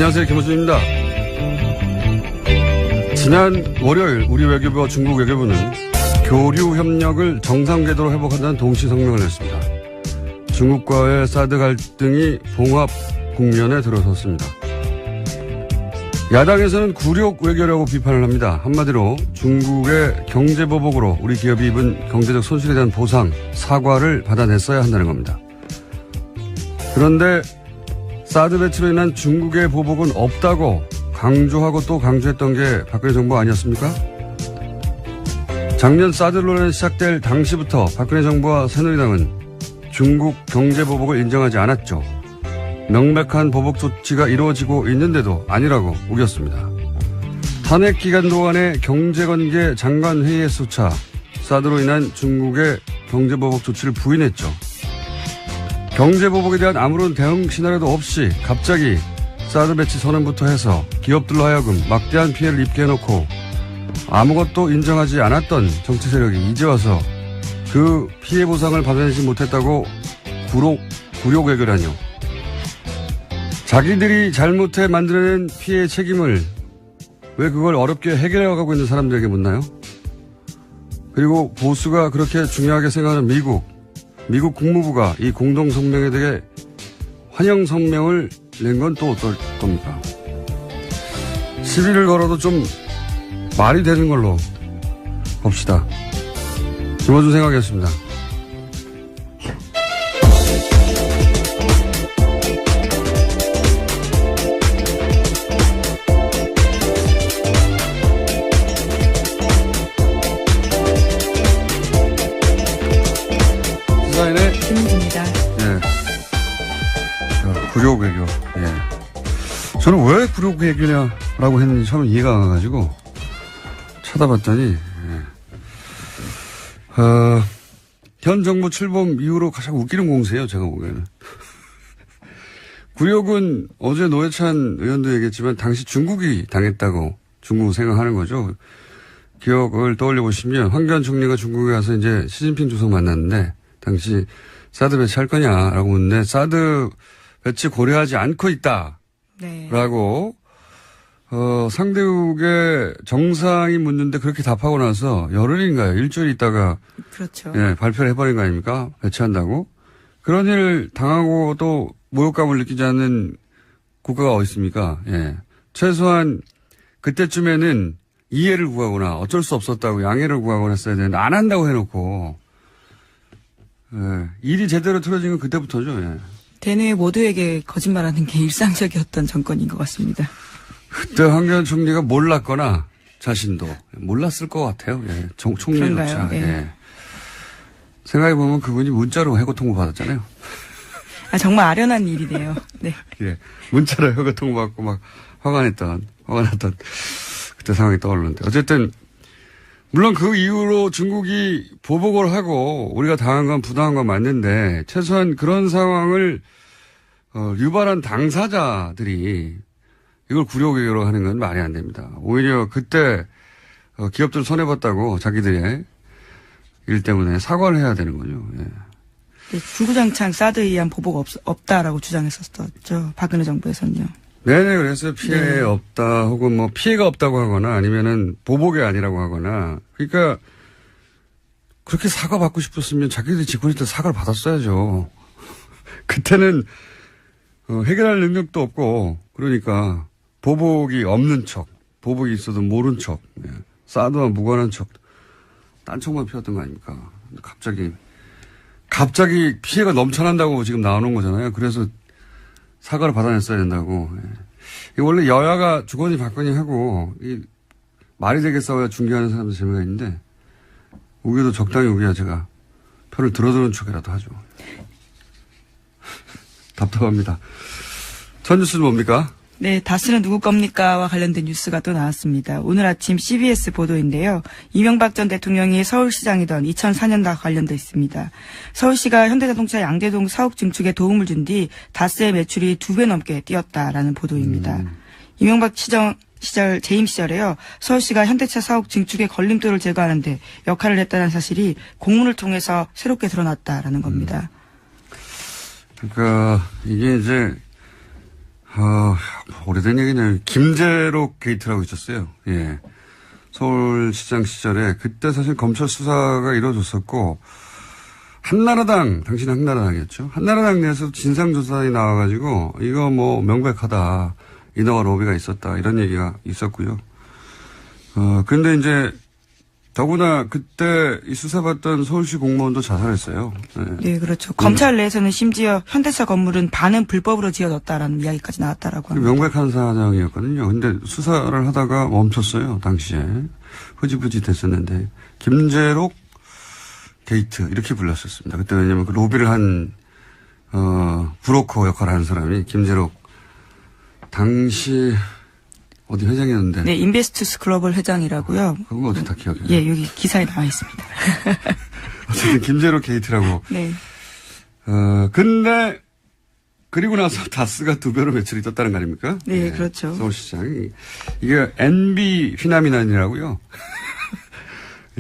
안녕하세요. 김호준입니다. 지난 월요일 우리 외교부와 중국 외교부는 교류 협력을 정상 궤도로 회복한다는 동시 성명을 냈습니다. 중국과의 사드 갈등이 봉합 국면에 들어섰습니다. 야당에서는 굴욕 외교라고 비판을 합니다. 한마디로 중국의 경제보복으로 우리 기업이 입은 경제적 손실에 대한 보상, 사과를 받아냈어야 한다는 겁니다. 그런데 사드 배치로 인한 중국의 보복은 없다고 강조하고 또 강조했던 게 박근혜 정부 아니었습니까? 작년 사드 논란이 시작될 당시부터 박근혜 정부와 새누리당은 중국 경제보복을 인정하지 않았죠. 명백한 보복 조치가 이루어지고 있는데도 아니라고 우겼습니다. 탄핵 기간 동안의 경제관계 장관회의에서조차 사드로 인한 중국의 경제보복 조치를 부인했죠. 경제보복에 대한 아무런 대응 시나리오도 없이 갑자기 사드 배치 선언부터 해서 기업들로 하여금 막대한 피해를 입게 해놓고 아무것도 인정하지 않았던 정치 세력이 이제 와서 그 피해 보상을 받아내지 못했다고 굴욕 외교라뇨. 자기들이 잘못해 만들어낸 피해의 책임을 왜 그걸 어렵게 해결해가고 있는 사람들에게 묻나요? 그리고 보수가 그렇게 중요하게 생각하는 미국 국무부가 이 공동성명에 대해 환영 성명을 낸 건 또 어떨 겁니까? 시비를 걸어도 좀 말이 되는 걸로 봅시다. 김어준 생각이었습니다. 시사인의 김은지입니다. 예. 굴욕 외교. 예. 저는 왜 굴욕 외교냐라고 했는지 처음에 이해가 안 가가지고 찾아봤더니, 현 정부 출범 이후로 가장 웃기는 공세예요, 제가 보기에는. 굴욕은 어제 노회찬 의원도 얘기했지만 당시 중국이 당했다고 중국은 생각하는 거죠. 기억을 떠올려 보시면 황교안 총리가 중국에 가서 이제 시진핑 주석 만났는데 당시 사드 배치할 거냐라고 묻는데 사드 배치 고려하지 않고 있다. 네. 라고, 상대국의 정상이 묻는데 그렇게 답하고 나서 열흘인가요? 일주일 있다가. 그렇죠. 예, 발표를 해버린 거 아닙니까? 배치한다고. 그런 일을 당하고 또 모욕감을 느끼지 않는 국가가 어디 있습니까? 예. 최소한 그때쯤에는 이해를 구하거나 어쩔 수 없었다고 양해를 구하거나 했어야 되는데 안 한다고 해놓고, 예. 일이 제대로 틀어진 건 그때부터죠. 예. 대내 모두에게 거짓말하는 게 일상적이었던 정권인 것 같습니다. 그때 황교안 총리가 몰랐거나 자신도 몰랐을 것 같아요. 예. 총리조차. 예. 예. 생각해보면 그분이 문자로 해고 통보 받았잖아요. 아, 정말 아련한 일이네요. 네. 예. 문자로 해고 통보 받고 막 화가 났던 그때 상황이 떠오르는데. 어쨌든, 물론 그 이후로 중국이 보복을 하고 우리가 당한 건 부당한 건 맞는데 최소한 그런 상황을 유발한 당사자들이 이걸 굴욕 외교로 하는 건 말이 안 됩니다. 오히려 그때 기업들 손해봤다고 자기들의 일 때문에 사과를 해야 되는 거죠. 예. 네, 주구장창 사드에 의한 보복 없다라고 주장했었죠. 박근혜 정부에서는요. 네네, 그래서 피해 네. 없다 혹은 뭐 피해가 없다고 하거나 아니면은 보복이 아니라고 하거나 그러니까 그렇게 사과받고 싶었으면 자기들이 집권일 때 사과를 받았어야죠. 그때는 해결할 능력도 없고 그러니까 보복이 없는 척, 보복이 있어도 모른 척, 예. 사드와 무관한 척, 딴청만 피웠던 거 아닙니까? 갑자기 피해가 넘쳐난다고 지금 나오는 거잖아요. 그래서 사과를 받아냈어야 된다고. 예. 원래 여야가 주거니 받거니 하고 말이 되게 싸워야 중계하는 사람들 재미가 있는데 우기도 적당히 우기야 제가 편을 들어주는 척이라도 하죠. 답답합니다. 첫 뉴스는 뭡니까? 네, 다스는 누구 겁니까와 관련된 뉴스가 또 나왔습니다. 오늘 아침 CBS 보도인데요. 이명박 전 대통령이 서울시장이던 2004년과 관련돼 있습니다. 서울시가 현대자동차 양재동 사옥 증축에 도움을 준 뒤 다스의 매출이 2배 넘게 뛰었다라는 보도입니다. 이명박 시절 재임 시절에요. 서울시가 현대차 사옥 증축의 걸림돌을 제거하는 데 역할을 했다는 사실이 공문을 통해서 새롭게 드러났다라는 겁니다. 그러니까 이게 이제 오래된 얘기네요. 김재록 게이트라고 있었어요. 예. 서울시장 시절에 그때 사실 검찰 수사가 이루어졌었고 당신은 한나라당이었죠. 한나라당 내에서 진상조사에 나와가지고 이거 뭐 명백하다. 인허가 로비가 있었다. 이런 얘기가 있었고요. 근데 이제 더구나 그때 이 수사받던 서울시 공무원도 자살했어요. 네, 그렇죠. 검찰 내에서는 심지어 현대차 건물은 반은 불법으로 지어졌다라는 이야기까지 나왔다라고 합니다. 명백한 사정이었거든요. 근데 수사를 하다가 멈췄어요. 당시에. 흐지부지 됐었는데 김재록 게이트 이렇게 불렀었습니다. 그때 왜냐면 그 로비를 한 브로커 역할을 하는 사람이 김재록 당시 어디 회장이었는데. 네, 인베스투스 글로벌 회장이라고요. 그거 어떻게 다 기억해요? 예, 여기 기사에 나와 있습니다. 어쨌든 김재록 게이트라고. 네. 근데 그리고 나서 다스가 2배로 매출이 떴다는 거 아닙니까? 네, 그렇죠. 서울시장이. 이게 NB 휘나미난이라고요.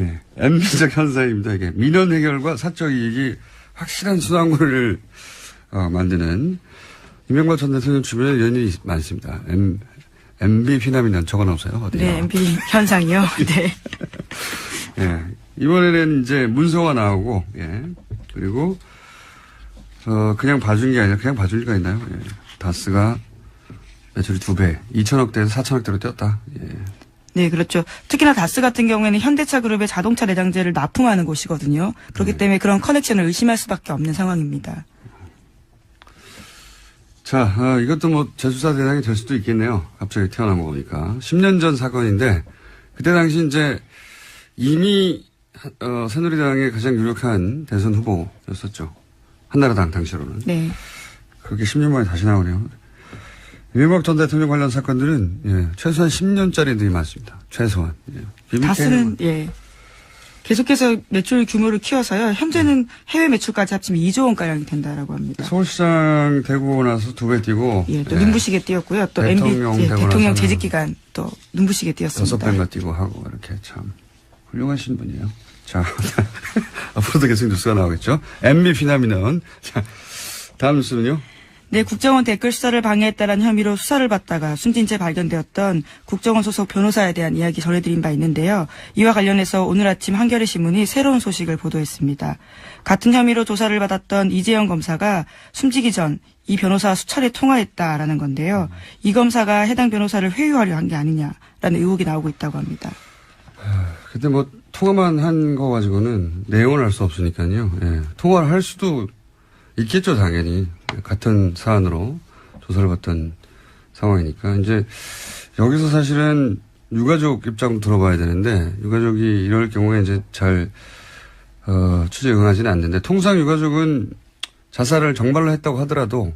예, MB적 현상입니다. 이게 민원 해결과 사적 이익이 확실한 수당물을 만드는 이명박 전 대통령 주변에 이런 일이 많습니다. MB 휘나미난 적어놓으세요. 어디요? 네, MB 현상이요. 네. 예, 이번에는 이제 문서가 나오고, 예, 그리고 그냥 봐준 게 아니라 그냥 봐줄 리가 있나요? 예. 다스가 매출이 2배, 2천억대에서 4천억대로 뛰었다. 예. 네, 그렇죠. 특히나 다스 같은 경우에는 현대차 그룹의 자동차 내장재를 납품하는 곳이거든요. 그렇기 때문에 그런 커넥션을 의심할 수밖에 없는 상황입니다. 자, 이것도 뭐 재수사 대상이 될 수도 있겠네요. 갑자기 태어난 거 보니까. 10년 전 사건인데 그때 당시 이제 이미 새누리당의 가장 유력한 대선 후보였었죠. 한나라당 당시로는. 네. 그렇게 10년 만에 다시 나오네요. 이명박 전 대통령 관련 사건들은 예, 최소한 10년짜리들이 많습니다. 최소한. 예. 다스는 예. 계속해서 매출 규모를 키워서요. 현재는 해외 매출까지 합치면 2조 원가량이 된다라고 합니다. 서울시장 되고 나서 2배 뛰고. 예, 또 눈부시게 뛰었고요. 또 대통령 MB, 되고 대통령 재직 기간 또 눈부시게 뛰었습니다. 6배가 뛰고 하고 이렇게 참 훌륭하신 분이에요. 자, 앞으로도 계속 뉴스가 나오겠죠. MB 피나미는. 자, 다음 뉴스는요. 네, 국정원 댓글 수사를 방해했다는 혐의로 수사를 받다가 숨진 채 발견되었던 국정원 소속 변호사에 대한 이야기 전해드린 바 있는데요. 이와 관련해서 오늘 아침 한겨레 신문이 새로운 소식을 보도했습니다. 같은 혐의로 조사를 받았던 이재영 검사가 숨지기 전 이 변호사와 수차례 통화했다라는 건데요. 이 검사가 해당 변호사를 회유하려 한 게 아니냐라는 의혹이 나오고 있다고 합니다. 근데 뭐 통화만 한 거 가지고는 내용을 알 수 없으니까요. 예. 통화를 할 수도 있겠죠, 당연히. 같은 사안으로 조사를 받던 상황이니까. 이제 여기서 사실은 유가족 입장도 들어봐야 되는데, 유가족이 이럴 경우에 이제 잘, 취재에 응하지는 않는데, 통상 유가족은 자살을 정말로 했다고 하더라도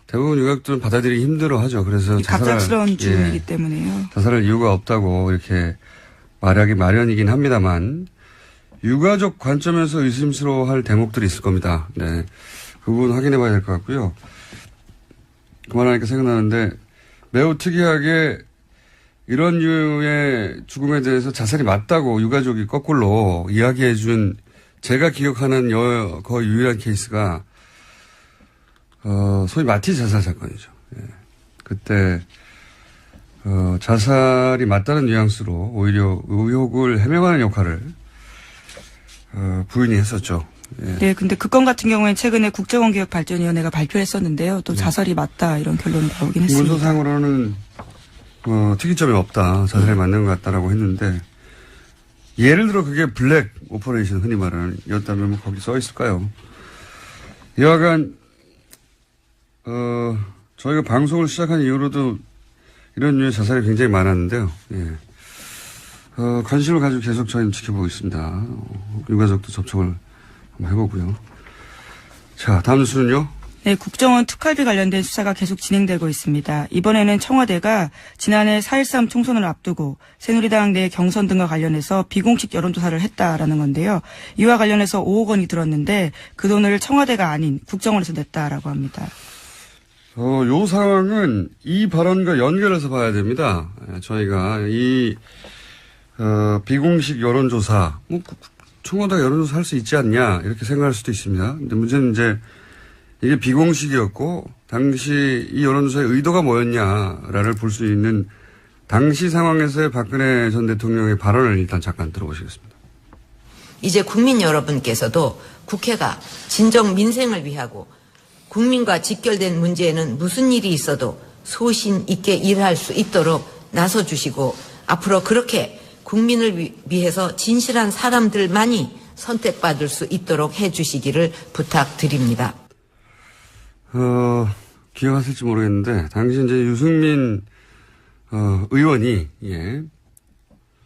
대부분 유가족들은 받아들이기 힘들어 하죠. 그래서 갑작스러운 죽음이기 때문에요. 자살할 이유가 없다고 이렇게 말하기 마련이긴 합니다만, 유가족 관점에서 의심스러워할 대목들이 있을 겁니다. 네. 그 부분 확인해 봐야 될 것 같고요. 그만하니까 생각나는데 매우 특이하게 이런 류의 죽음에 대해서 자살이 맞다고 유가족이 거꾸로 이야기해 준 제가 기억하는 거의 유일한 케이스가 소위 마티 자살 사건이죠. 예. 그때 자살이 맞다는 뉘앙스로 오히려 의혹을 해명하는 역할을 부인이 했었죠. 예. 네, 근데 그 건 같은 경우에는 최근에 국정원개혁발전위원회가 발표했었는데요. 또 자살이 맞다 이런 결론이 나오긴 했습니다. 문서상으로는 특이점이 없다. 자살이 맞는 것 같다라고 했는데 예를 들어 그게 블랙 오퍼레이션 흔히 말하는 이었다면 뭐 거기 써 있을까요? 여하간 저희가 방송을 시작한 이후로도 이런 류의 자살이 굉장히 많았는데요. 예. 관심을 가지고 계속 저희는 지켜보고 있습니다. 유가족도 접촉을 한번 해보고요. 자, 다음 뉴스는요. 네, 국정원 특활비 관련된 수사가 계속 진행되고 있습니다. 이번에는 청와대가 지난해 4.13 총선을 앞두고 새누리당 내 경선 등과 관련해서 비공식 여론조사를 했다라는 건데요. 이와 관련해서 5억 원이 들었는데 그 돈을 청와대가 아닌 국정원에서 냈다라고 합니다. 요 상황은 이 발언과 연결해서 봐야 됩니다. 저희가 이 비공식 여론조사, 청와대가 여론조사 할 수 있지 않냐, 이렇게 생각할 수도 있습니다. 근데 문제는 이제, 이게 비공식이었고 당시 이 여론조사의 의도가 뭐였냐를 볼 수 있는 당시 상황에서의 박근혜 전 대통령의 발언을 일단 잠깐 들어보시겠습니다. 이제 국민 여러분께서도 국회가 진정 민생을 위하고 국민과 직결된 문제에는 무슨 일이 있어도 소신 있게 일할 수 있도록 나서주시고 앞으로 그렇게 국민을 위해서 진실한 사람들만이 선택받을 수 있도록 해주시기를 부탁드립니다. 기억하실지 모르겠는데 당시 이제 유승민 의원이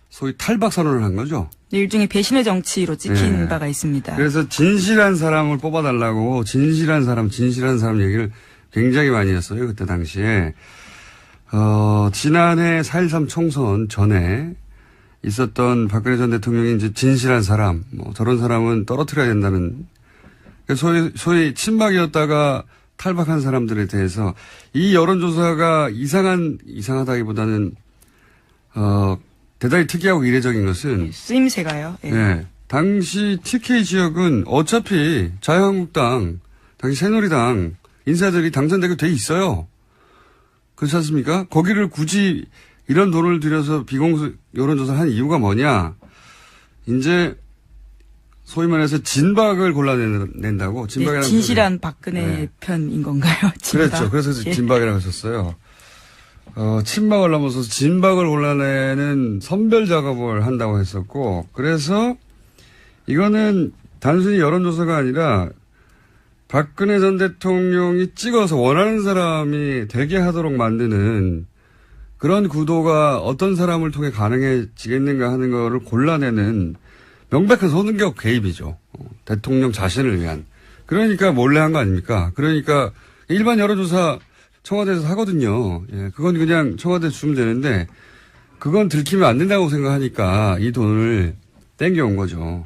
소위 탈박 선언을 한 거죠. 일종의 배신의 정치로 찍힌 네. 바가 있습니다. 그래서 진실한 사람을 뽑아달라고 진실한 사람 얘기를 굉장히 많이 했어요. 그때 당시에. 지난해 4.13 총선 전에 있었던 박근혜 전 대통령이 이제 진실한 사람, 저런 사람은 떨어뜨려야 된다는, 소위 친박이었다가 탈박한 사람들에 대해서 이 여론조사가 이상하다기보다는, 대단히 특이하고 이례적인 것은 쓰임새가요. 예. 네. 당시 TK 지역은 어차피 자유한국당, 당시 새누리당 인사들이 당선되게 돼 있어요. 그렇지 않습니까? 거기를 굳이 이런 돈을 들여서 비공식 여론조사를 한 이유가 뭐냐? 이제 소위 말해서 진박을 골라낸다고. 네, 진실한 박근혜 편인 건가요? 진박. 그렇죠. 그래서 진박이라고 하셨어요. 친박을 넘어서서 진박을 골라내는 선별 작업을 한다고 했었고, 그래서 이거는 단순히 여론조사가 아니라 박근혜 전 대통령이 찍어서 원하는 사람이 되게 하도록 만드는 그런 구도가 어떤 사람을 통해 가능해지겠는가 하는 거를 골라내는 명백한 선거 개입이죠. 대통령 자신을 위한. 그러니까 몰래 한 거 아닙니까? 그러니까 일반 여론조사 청와대에서 하거든요. 예, 그건 그냥 청와대에 주면 되는데 그건 들키면 안 된다고 생각하니까 이 돈을 땡겨온 거죠.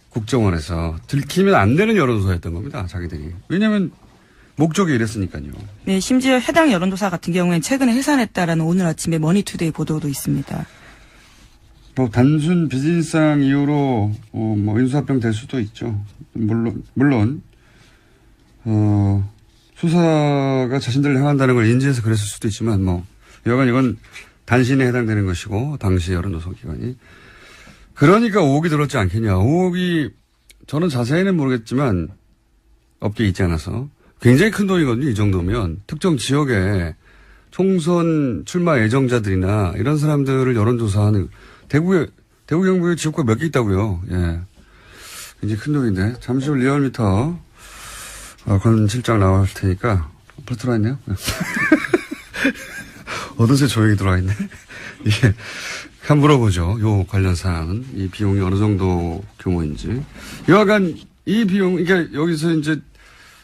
국정원에서. 들키면 안 되는 여론조사였던 겁니다. 자기들이. 왜냐하면 목적이 이랬으니까요. 네, 심지어 해당 여론조사 같은 경우에는 최근에 해산했다라는 오늘 아침에 머니투데이 보도도 있습니다. 단순 비즈니스상 이유로 인수합병 될 수도 있죠. 물론 수사가 자신들을 향한다는 걸 인지해서 그랬을 수도 있지만 여간 이건 단신에 해당되는 것이고 당시 여론조사 기관이. 그러니까 의혹이 들었지 않겠냐. 의혹이 저는 자세히는 모르겠지만 업계에 있지 않아서 굉장히 큰 돈이거든요. 이 정도면 특정 지역에 총선 출마 예정자들이나 이런 사람들을 여론조사하는 대구 경북에 지역구가 몇 개 있다고요. 예, 굉장히 큰 돈인데 잠시 후 리얼미터 권 실장 나올 테니까 벌써 들어와 있네요. 어느새 조용히 들어와 있네. 예. 한번 물어보죠. 요 관련 사항은 이 비용이 어느 정도 규모인지. 여하간 이 비용, 그러니까 여기서 이제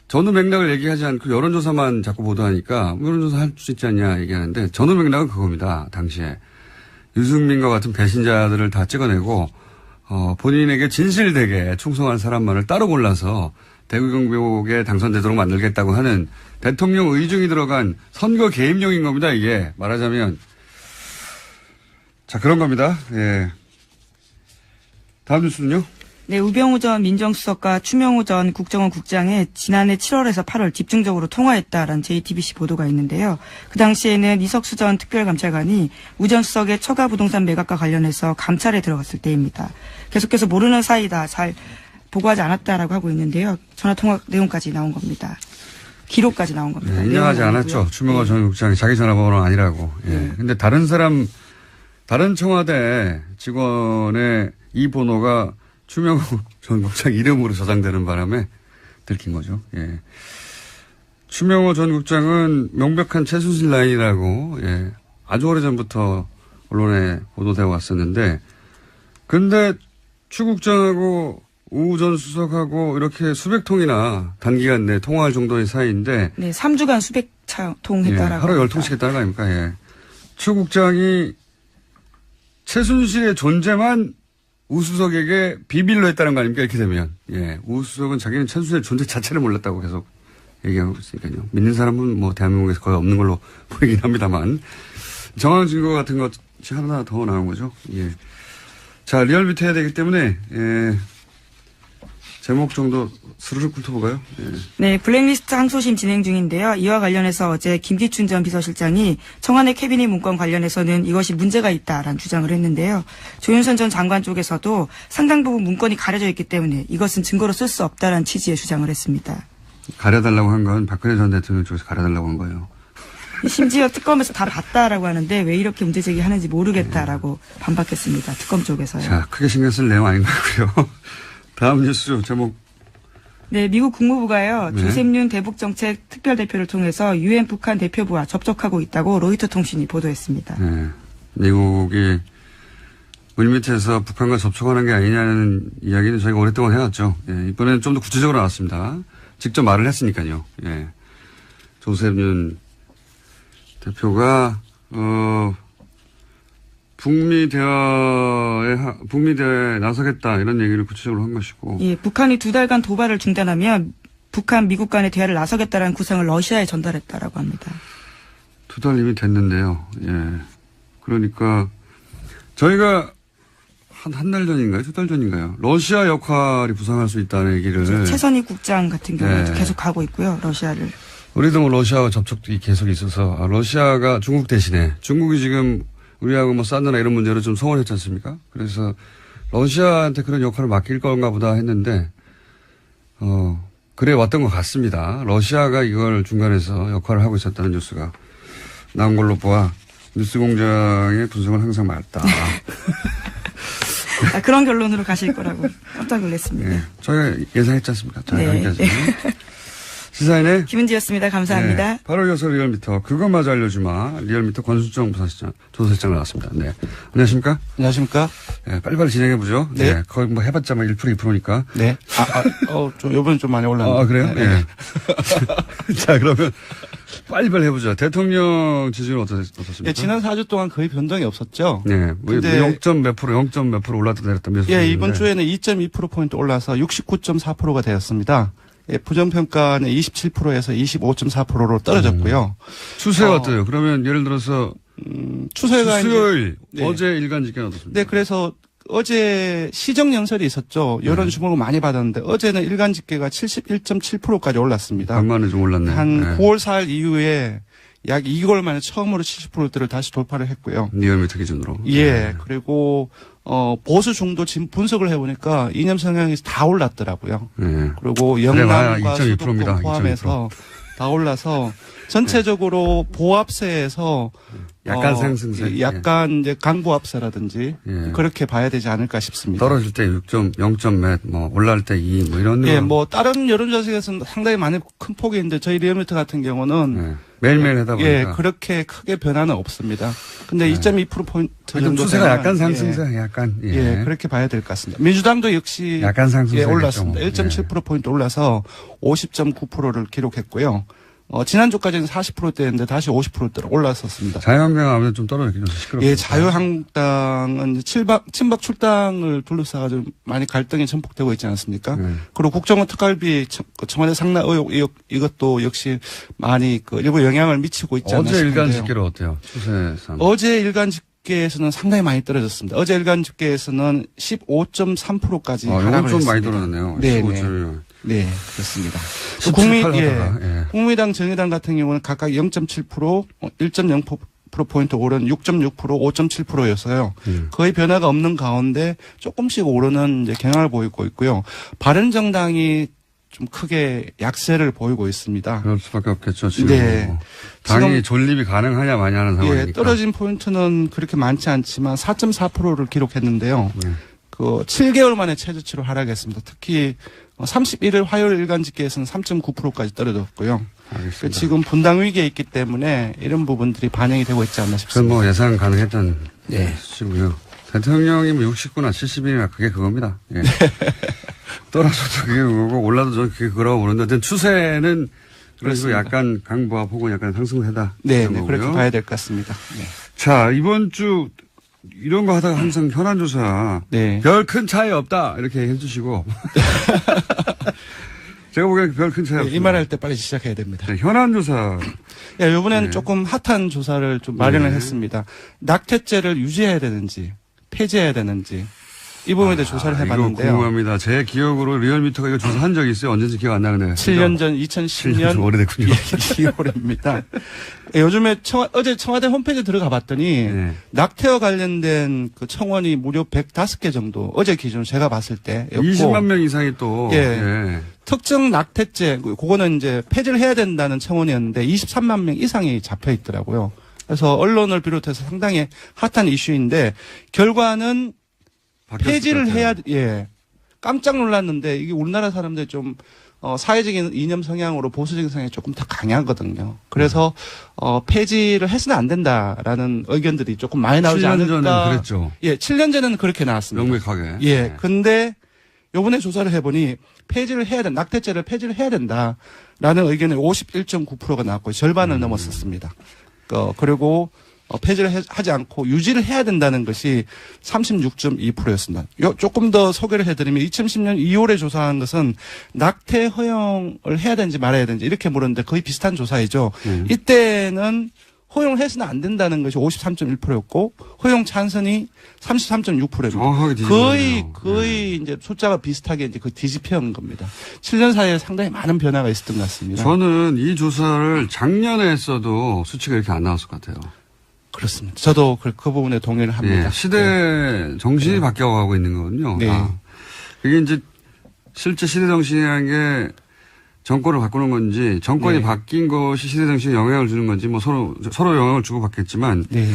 전후 맥락을 얘기하지 않고 여론조사만 자꾸 보도하니까 여론조사 할 수 있지 않냐 얘기하는데 전후 맥락은 그겁니다. 당시에 유승민과 같은 배신자들을 다 찍어내고 본인에게 진실되게 충성한 사람만을 따로 골라서 대구 경북에 당선되도록 만들겠다고 하는 대통령 의중이 들어간 선거 개입용인 겁니다. 이게 말하자면. 자, 그런 겁니다. 예. 다음 뉴스는요? 네, 우병우 전 민정수석과 추명호 전 국정원 국장이 지난해 7월에서 8월 집중적으로 통화했다라는 JTBC 보도가 있는데요. 그 당시에는 이석수 전 특별감찰관이 우 전 수석의 처가 부동산 매각과 관련해서 감찰에 들어갔을 때입니다. 계속해서 모르는 사이다, 잘 보고하지 않았다라고 하고 있는데요. 전화통화 내용까지 나온 겁니다. 기록까지 나온 겁니다. 네, 인정하지 않았죠. 추명호 전 국장이 자기 전화번호는 아니라고. 예. 근데 다른 청와대 직원의 이 번호가 추명호 전 국장 이름으로 저장되는 바람에 들킨 거죠. 예. 추명호 전 국장은 명백한 최순실 라인이라고, 예. 아주 오래전부터 언론에 보도되어 왔었는데, 근데 추 국장하고 우 전 수석하고 이렇게 수백 통이나 단기간 내에 통화할 정도의 사이인데, 네, 3주간 수백 통 했다라고. 예, 하루 10통씩 했다는 거 아닙니까? 예. 추 국장이 최순실의 존재만 우 수석에게 비밀로 했다는 거 아닙니까? 이렇게 되면. 예. 우 수석은 자기는 최순실의 존재 자체를 몰랐다고 계속 얘기하고 있으니까요. 믿는 사람은 대한민국에서 거의 없는 걸로 보이긴 합니다만. 정황 증거 같은 것이 하나 더 나온 거죠. 예. 자, 리얼미터 해야 되기 때문에, 예. 제목 정도 스르륵 훑어볼까요? 예. 네, 블랙리스트 항소심 진행 중인데요. 이와 관련해서 어제 김기춘 전 비서실장이 청와대 캐비닛 문건 관련해서는 이것이 문제가 있다라는 주장을 했는데요. 조윤선 전 장관 쪽에서도 상당 부분 문건이 가려져 있기 때문에 이것은 증거로 쓸 수 없다라는 취지의 주장을 했습니다. 가려달라고 한 건 박근혜 전 대통령 쪽에서 가려달라고 한 거예요. 심지어 특검에서 다 봤다라고 하는데 왜 이렇게 문제 제기하는지 모르겠다라고 반박했습니다. 특검 쪽에서요. 자, 크게 신경 쓸 내용 아닌 것 같고요. 다음 뉴스 제목. 네, 미국 국무부가요. 네. 조셉윤 대북정책 특별대표를 통해서 유엔 북한 대표부와 접촉하고 있다고 로이터 통신이 보도했습니다. 네. 미국이 물밑에서 북한과 접촉하는 게 아니냐는 이야기는 저희가 오랫동안 해왔죠. 예, 이번에는 좀 더 구체적으로 나왔습니다. 직접 말을 했으니까요. 예. 조셉윤 대표가 북미 대화에 나서겠다 이런 얘기를 구체적으로 한 것이고. 예, 북한이 2달간 도발을 중단하면 북한 미국 간의 대화를 나서겠다라는 구상을 러시아에 전달했다라고 합니다. 2달 이미 됐는데요. 예. 그러니까 저희가 한 달 전인가요? 2달 전인가요? 러시아 역할이 부상할 수 있다는 얘기를. 최선희 국장 같은 경우에도 네. 계속 가고 있고요. 러시아를. 우리도 뭐 러시아와 접촉이 계속 있어서 러시아가 중국 대신에 중국이 지금 우리하고 뭐 사드나 이런 문제로 좀 소원했지 않습니까? 그래서 러시아한테 그런 역할을 맡길 건가 보다 했는데 그래 왔던 것 같습니다. 러시아가 이걸 중간에서 역할을 하고 있었다는 뉴스가 나온 걸로 보아 뉴스공장의 분석은 항상 맞다. 그런 결론으로 가실 거라고 깜짝 놀랐습니다. 네. 저희가 예상했지 않습니까? 자, 네. 여기까지. 시사인의 김은지였습니다. 감사합니다. 네. 바로 이어서 리얼미터 그것마저 알려주마 리얼미터 권순정 조사실장 나왔습니다. 네. 안녕하십니까? 안녕하십니까? 네, 빨리빨리 진행해보죠. 네. 네. 거의 뭐 해봤자 뭐 1%, 2%니까. 네. 좀, 요번엔 좀 많이 올랐네요. 아, 그래요? 네. 네. 자, 그러면 빨리빨리 해보죠. 대통령 지지율 어떻습니까? 예, 지난 4주 동안 거의 변동이 없었죠. 네. 뭐 근데 0점 몇 프로 올랐다 내렸다 몇 예, 이번 주에는 2.2%포인트 올라서 69.4%가 되었습니다. 예, 부정평가는 27%에서 25.4%로 떨어졌고요. 추세가 어때요? 그러면 예를 들어서 추세가 수요일 네. 어제 일간 집계는 어떻습니까? 네, 그래서 어제 시정연설이 있었죠. 여론 주목을 많이 받았는데 어제는 일간 집계가 71.7%까지 올랐습니다. 반만에 좀 올랐네. 한 네. 9월 4일 이후에 약 2개월 만에 처음으로 70%대를 다시 돌파를 했고요. 리얼미터 기준으로. 예, 네. 그리고 보수 중도 지금 분석을 해보니까 이념 성향이 다 올랐더라고요. 네. 그리고 그래봐야 영남과 2.2% 수도권 입니다. 포함해서 다 올라서 전체적으로 보합세에서 약간 상승세. 약간 이제 강보합세라든지 예. 그렇게 봐야 되지 않을까 싶습니다. 떨어질 때 0점 몇, 뭐, 올라갈 때 2, 뭐, 이런. 예, 뭐, 다른 여론조사에서는 상당히 많이 큰 폭이 있는데, 저희 리얼미터 같은 경우는. 네. 매일매일 하다 보니까. 예, 그렇게 크게 변화는 없습니다. 근데 2.2%포인트 정도. 추세가 약간 상승세, 약간. 예. 예, 그렇게 봐야 될 것 같습니다. 민주당도 역시. 약간 상승세. 예, 올랐습니다. 1.7%포인트 올라서 50.9%를 기록했고요. 지난주까지는 40%대였는데 다시 50%대로 올랐었습니다. 자유한국당 아무래도 좀 떨어졌긴 좀 시끄럽고. 예, 자유한국당은 친박 출당을 둘러싸가지고 많이 갈등이 전폭되고 있지 않습니까? 그리고 국정원 특활비 청와대 상납 의혹 이것도 역시 많이 일부 영향을 미치고 있지 않나 어제 싶은데요. 일간 집계로 어때요? 추세상. 어제 일간 집계에서는 상당히 많이 떨어졌습니다. 어제 일간 집계에서는 15.3%까지 이건 하락을 좀 했습니다. 많이 떨어졌네요. 네, 15.1. 네, 그렇습니다. 17, 8 하다가, 예. 국민당, 정의당 같은 경우는 각각 0.7%, 1.0%포인트 오른 6.6%, 5.7%였어요. 거의 변화가 없는 가운데 조금씩 오르는 이제 경향을 보이고 있고요. 바른정당이 좀 크게 약세를 보이고 있습니다. 그럴 수밖에 없겠죠. 지금. 네. 뭐. 당이 지금 존립이 가능하냐 마냐 하는 상황이니까. 예, 떨어진 포인트는 그렇게 많지 않지만 4.4%를 기록했는데요. 7개월 만에 최저치로 하락했습니다. 특히 31일 화요일 일간 집계에서는 3.9%까지 떨어졌고요. 알겠습니다. 지금 분당 위기에 있기 때문에 이런 부분들이 반영이 되고 있지 않나 그건 싶습니다. 뭐 예상 가능했던 네. 수치고요. 대통령이 뭐 60구나 70이나 그게 그겁니다. 예. 떨어져도 그게 그거고 올라도 저 그게 그거라고 보는데 하여튼 추세는 그래서 약간 강보합 혹은 약간 상승세다. 네, 그렇게 봐야 될 것 같습니다. 네. 자, 이번 주 이런 거 하다가 항상 현안조사 네. 별 큰 차이 없다 이렇게 해주시고 제가 보기엔 별 큰 차이 없다. 이 말할 때 빨리 시작해야 됩니다. 네, 현안조사 예, 이번에는 네. 조금 핫한 조사를 좀 마련을 네. 했습니다. 낙태죄를 유지해야 되는지 폐지해야 되는지 이 부분에 대해 조사를 이거 해봤는데요. 궁금합니다. 제 기억으로 리얼미터가 이거 조사한 적이 있어요. 언제인지 기억 안 나는데. 7년 전 7년 2010년 좀 오래됐군요. 2월입니다. 요즘에 어제 청와대 홈페이지 들어가 봤더니 네. 낙태와 관련된 그 청원이 무려 105개 정도 어제 기준 제가 봤을 때였고 20만 명 이상이 또. 예. 예. 특정 낙태죄 그거는 이제 폐지를 해야 된다는 청원이었는데 23만 명 이상이 잡혀 있더라고요. 그래서 언론을 비롯해서 상당히 핫한 이슈인데 결과는 바뀌었을 폐지를 것 같아요. 해야 깜짝 놀랐는데 이게 우리나라 사람들이 좀 사회적인 이념 성향으로 보수적인 성향이 조금 더 강하거든요. 그래서 폐지를 해서는 안 된다라는 의견들이 조금 많이 나오지 7년 않을까. 전에는 그랬죠. 예, 7년 전에는 그렇게 나왔습니다. 명백하게. 예, 네. 근데 요번에 조사를 해보니 폐지를 해야 된다. 낙태죄를 폐지를 해야 된다라는 의견이 51.9%가 나왔고요. 절반을 넘었었습니다. 그리고 폐지를 하지 않고 유지를 해야 된다는 것이 36.2%였습니다. 조금 더 소개를 해드리면 2010년 2월에 조사한 것은 낙태 허용을 해야 되는지 말아야 되는지 이렇게 물었는데 거의 비슷한 조사이죠. 이때는 허용을 해서는 안 된다는 것이 53.1%였고 허용 찬성이 33.6%입니다. 정확하게 뒤집어졌네요. 거의 이제 숫자가 비슷하게 이제 그 뒤집혀온 겁니다. 7년 사이에 상당히 많은 변화가 있었던 것 같습니다. 저는 이 조사를 작년에 했어도 수치가 이렇게 안 나왔을 것 같아요. 그렇습니다. 저도 그 부분에 동의를 합니다. 예, 시대 정신이 바뀌어가고 있는 거거든요. 네. 그게 이제 실제 시대 정신이라는 게 정권을 바꾸는 건지 정권이 네. 바뀐 것이 시대 정신에 영향을 주는 건지 뭐 서로 영향을 주고 받겠지만 네.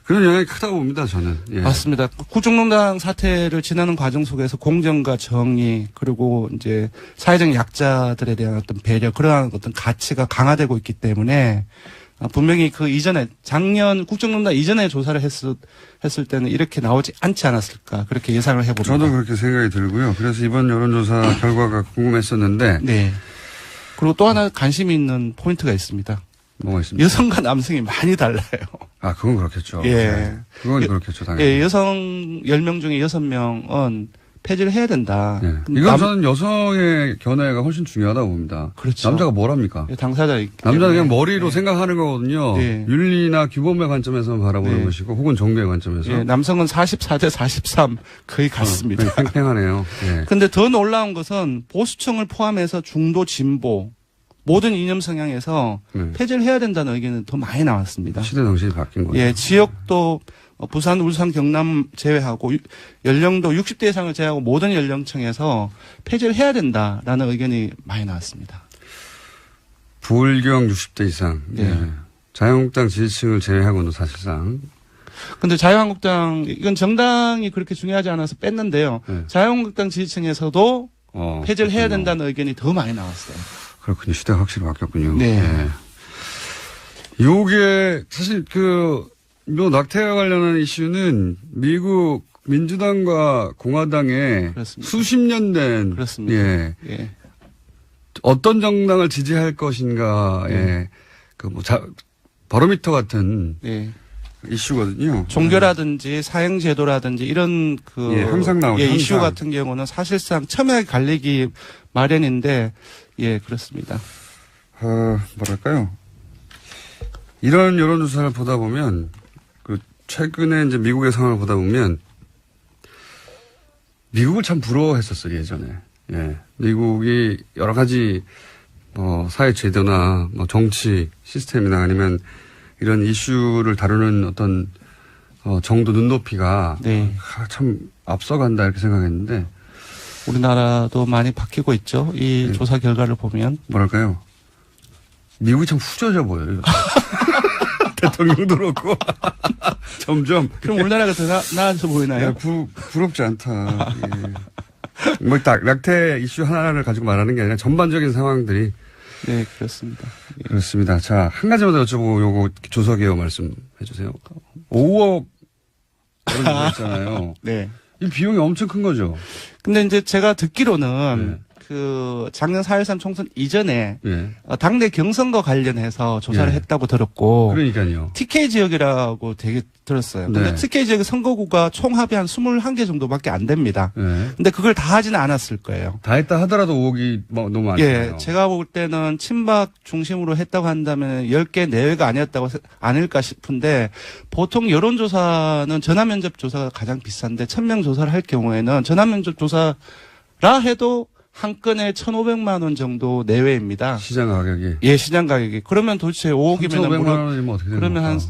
그런 영향이 크다고 봅니다. 저는. 예. 맞습니다. 국정농단 사태를 지나는 과정 속에서 공정과 정의 그리고 이제 사회적 약자들에 대한 어떤 배려 그러한 어떤 가치가 강화되고 있기 때문에 분명히 그 이전에 작년 국정농단 이전에 조사를 했을 때는 이렇게 나오지 않지 않았을까 그렇게 예상을 해봅니다. 저도 그렇게 생각이 들고요. 그래서 이번 여론조사 결과가 궁금했었는데 네. 그리고 또 하나 관심이 있는 포인트가 있습니다. 뭐가 있습니까? 여성과 남성이 많이 달라요. 아, 그건 그렇겠죠. 예. 네. 그건 그렇겠죠, 당연히. 예, 여성 10명 중에 6명은 폐지를 해야 된다. 예. 이건 저는 여성의 견해가 훨씬 중요하다고 봅니다. 그렇죠. 남자가 뭘 합니까? 당사자이기 남자는 때문에. 그냥 머리로 예. 생각하는 거거든요. 예. 윤리나 규범의 관점에서 바라보는 예. 것이고 혹은 정부의 관점에서. 예, 남성은 44대 43 거의 같습니다. 팽팽하네요. 예. 근데 더 놀라운 것은 보수층을 포함해서 중도 진보 모든 이념 성향에서 네. 폐지를 해야 된다는 의견은 더 많이 나왔습니다. 시대 정신이 바뀐 거죠. 예, 지역도 부산, 울산, 경남 제외하고 연령도 60대 이상을 제외하고 모든 연령층에서 폐지를 해야 된다라는 의견이 많이 나왔습니다. 불경 60대 이상. 네. 예. 자유한국당 지지층을 제외하고는 사실상. 근데 자유한국당 이건 정당이 그렇게 중요하지 않아서 뺐는데요. 네. 자유한국당 지지층에서도 폐지를 해야 그렇군요. 된다는 의견이 더 많이 나왔어요. 그렇군요. 시대가 확실히 바뀌었군요. 네. 예. 요게 사실 요 낙태와 관련한 이슈는 미국 민주당과 공화당의 그렇습니다. 수십 년 된 그렇습니다. 예. 예. 어떤 정당을 지지할 것인가의 바로미터 같은 예. 이슈거든요. 종교라든지 사형제도라든지 이런 예, 항상 나오죠. 이슈 항상. 같은 경우는 사실상 첨예하게 갈리기 마련인데 예 그렇습니다. 뭐랄까요? 이런 여론조사를 보다 보면 최근에 이제 미국의 상황을 보다 보면 미국을 참 부러워했었어요 예전에. 예, 미국이 여러 가지 사회 제도나 정치 시스템이나 아니면 이런 이슈를 다루는 어떤 정도 눈높이가 네. 참 앞서간다 이렇게 생각했는데 우리나라도 많이 바뀌고 있죠. 이 조사 결과를 보면 뭐랄까요? 미국이 참 후져져 보여요. 대통령도 그렇고 점점. 그럼 우리나라가 더 나아져 보이나요? 야, 부럽지 않다. 예. 딱 낙태 이슈 하나를 가지고 말하는 게 아니라 전반적인 상황들이 네 그렇습니다. 예. 그렇습니다. 자, 한 가지만 더 여쭤보고 요거 조사 개요 말씀해 주세요. 5억 있잖아요. 네. 이 비용이 엄청 큰 거죠. 근데 이제 제가 듣기로는 그 작년 4.13 총선 이전에 예. 당내 경선과 관련해서 조사를 예. 했다고 들었고 그러니까요. TK 지역이라고 되게 들었어요. 근데 네. TK 지역의 선거구가 총합이 한 21개 정도밖에 안 됩니다. 예. 근데 그걸 다 하지는 않았을 거예요. 다 했다 하더라도 5억이 너무 많잖아요. 예, 제가 볼 때는 친박 중심으로 했다고 한다면 10개 내외가 아닐까 싶은데 보통 여론조사는 전화면접 조사가 가장 비싼데 1000명 조사를 할 경우에는 전화면접 조사라 해도 한 건에 1,500만 원 정도 내외입니다. 시장 가격이. 예, 시장 가격이. 그러면 도대체 5억이면 1,500만 원이면 어떻게 되는 그러면 한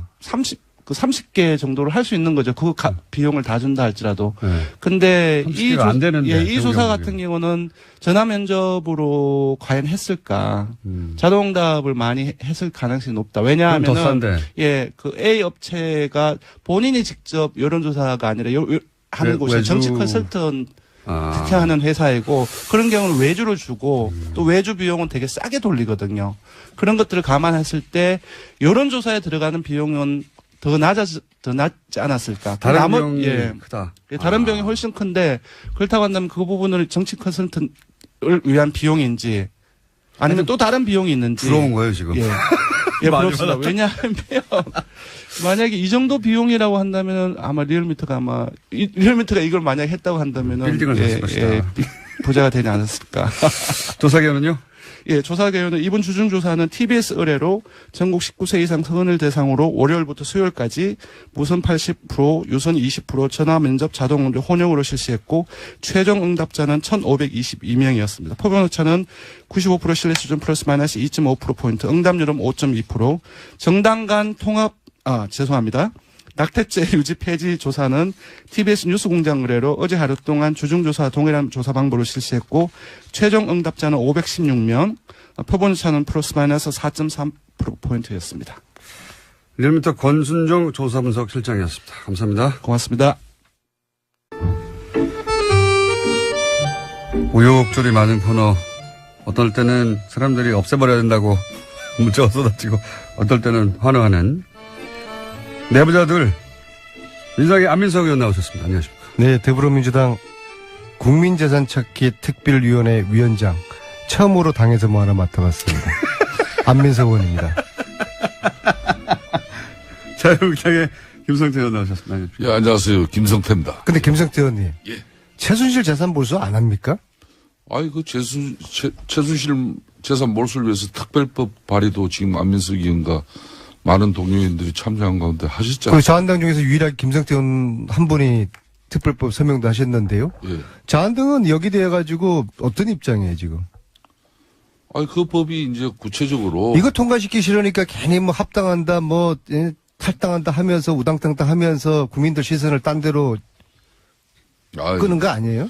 30개 정도를 할 수 있는 거죠. 그 비용을 다 준다 할지라도. 네. 근데 30개가 안 되는데, 이 조사 경우에. 같은 경우는 전화 면접으로 과연 했을까? 자동응답을 많이 했을 가능성이 높다. 그럼 더 왜냐하면은 싼데. 예, 그 A 업체가 본인이 직접 여론조사가 아니라 하는 곳이 외주. 정치 컨설턴트 아. 하는 회사이고 그런 경우는 외주를 주고 또 외주 비용은 되게 싸게 돌리거든요. 그런 것들을 감안했을 때 여론조사에 들어가는 비용은 더 낮지 않았을까. 다른 비용이 예. 크다. 예, 다른 비용이 훨씬 큰데 그렇다고 한다면 그 부분을 정치 컨설턴트를 위한 비용인지 아니면 또 다른 비용이 있는지. 부러운 거예요, 지금. 예. 예, 많이 부럽습니다. 왜냐하면 만약에 이 정도 비용이라고 한다면은 아마 리얼미터가 이걸 만약에 했다고 한다면은 빌딩을 샀을 것이다. 부자가 되지 않았을까. 조사기관은요? 예, 조사 개요는 이번 주중 조사는 TBS 의뢰로 전국 19세 이상 성인을 대상으로 월요일부터 수요일까지 무선 80%, 유선 20%, 전화 면접 자동 응대 혼용으로 실시했고 최종 응답자는 1,522명이었습니다. 표본 오차는 95% 신뢰 수준 플러스 마이너스 2.5%포인트, 응답률은 5.2%, 정당 간 통합 죄송합니다. 낙태죄 유지 폐지 조사는 TBS 뉴스공장 의뢰로 어제 하루 동안 주중조사 동일한 조사 방법을 실시했고 최종 응답자는 516명, 표본차는 플러스 마이너스 4.3%포인트였습니다. 리얼미터 권순정 조사분석 실장이었습니다. 감사합니다. 고맙습니다. 우여곡절이 많은 코너. 어떨 때는 사람들이 없애버려야 된다고 문자가 쏟아지고 어떨 때는 환호하는 내부자들 민주당의 안민석 의원 나오셨습니다. 안녕하십니까. 네, 더불어민주당 국민재산 찾기 특별위원회 위원장 처음으로 당에서 뭐 하나 맡아봤습니다. 안민석 의원입니다. 자유한국당의 김성태 의원 나오셨습니다. 안녕하십니까. 예, 안녕하세요. 김성태입니다. 근데 김성태 의원님. 예. 최순실 재산 몰수 안 합니까? 아이, 최순실 재산 몰수를 위해서 특별법 발의도 지금 안민석 의원과 많은 동료인들이 참여한 가운데 하셨잖아요. 그 자한당 중에서 유일하게 김성태 의원 한 분이 특별법 서명도 하셨는데요. 예. 자한당은 여기 대해가지고 어떤 입장이에요, 지금? 아니, 그 법이 이제 구체적으로. 이거 통과시키기 싫으니까 괜히 뭐 합당한다, 탈당한다 하면서 우당탕당 하면서 국민들 시선을 딴 데로 아이, 끄는 거 아니에요?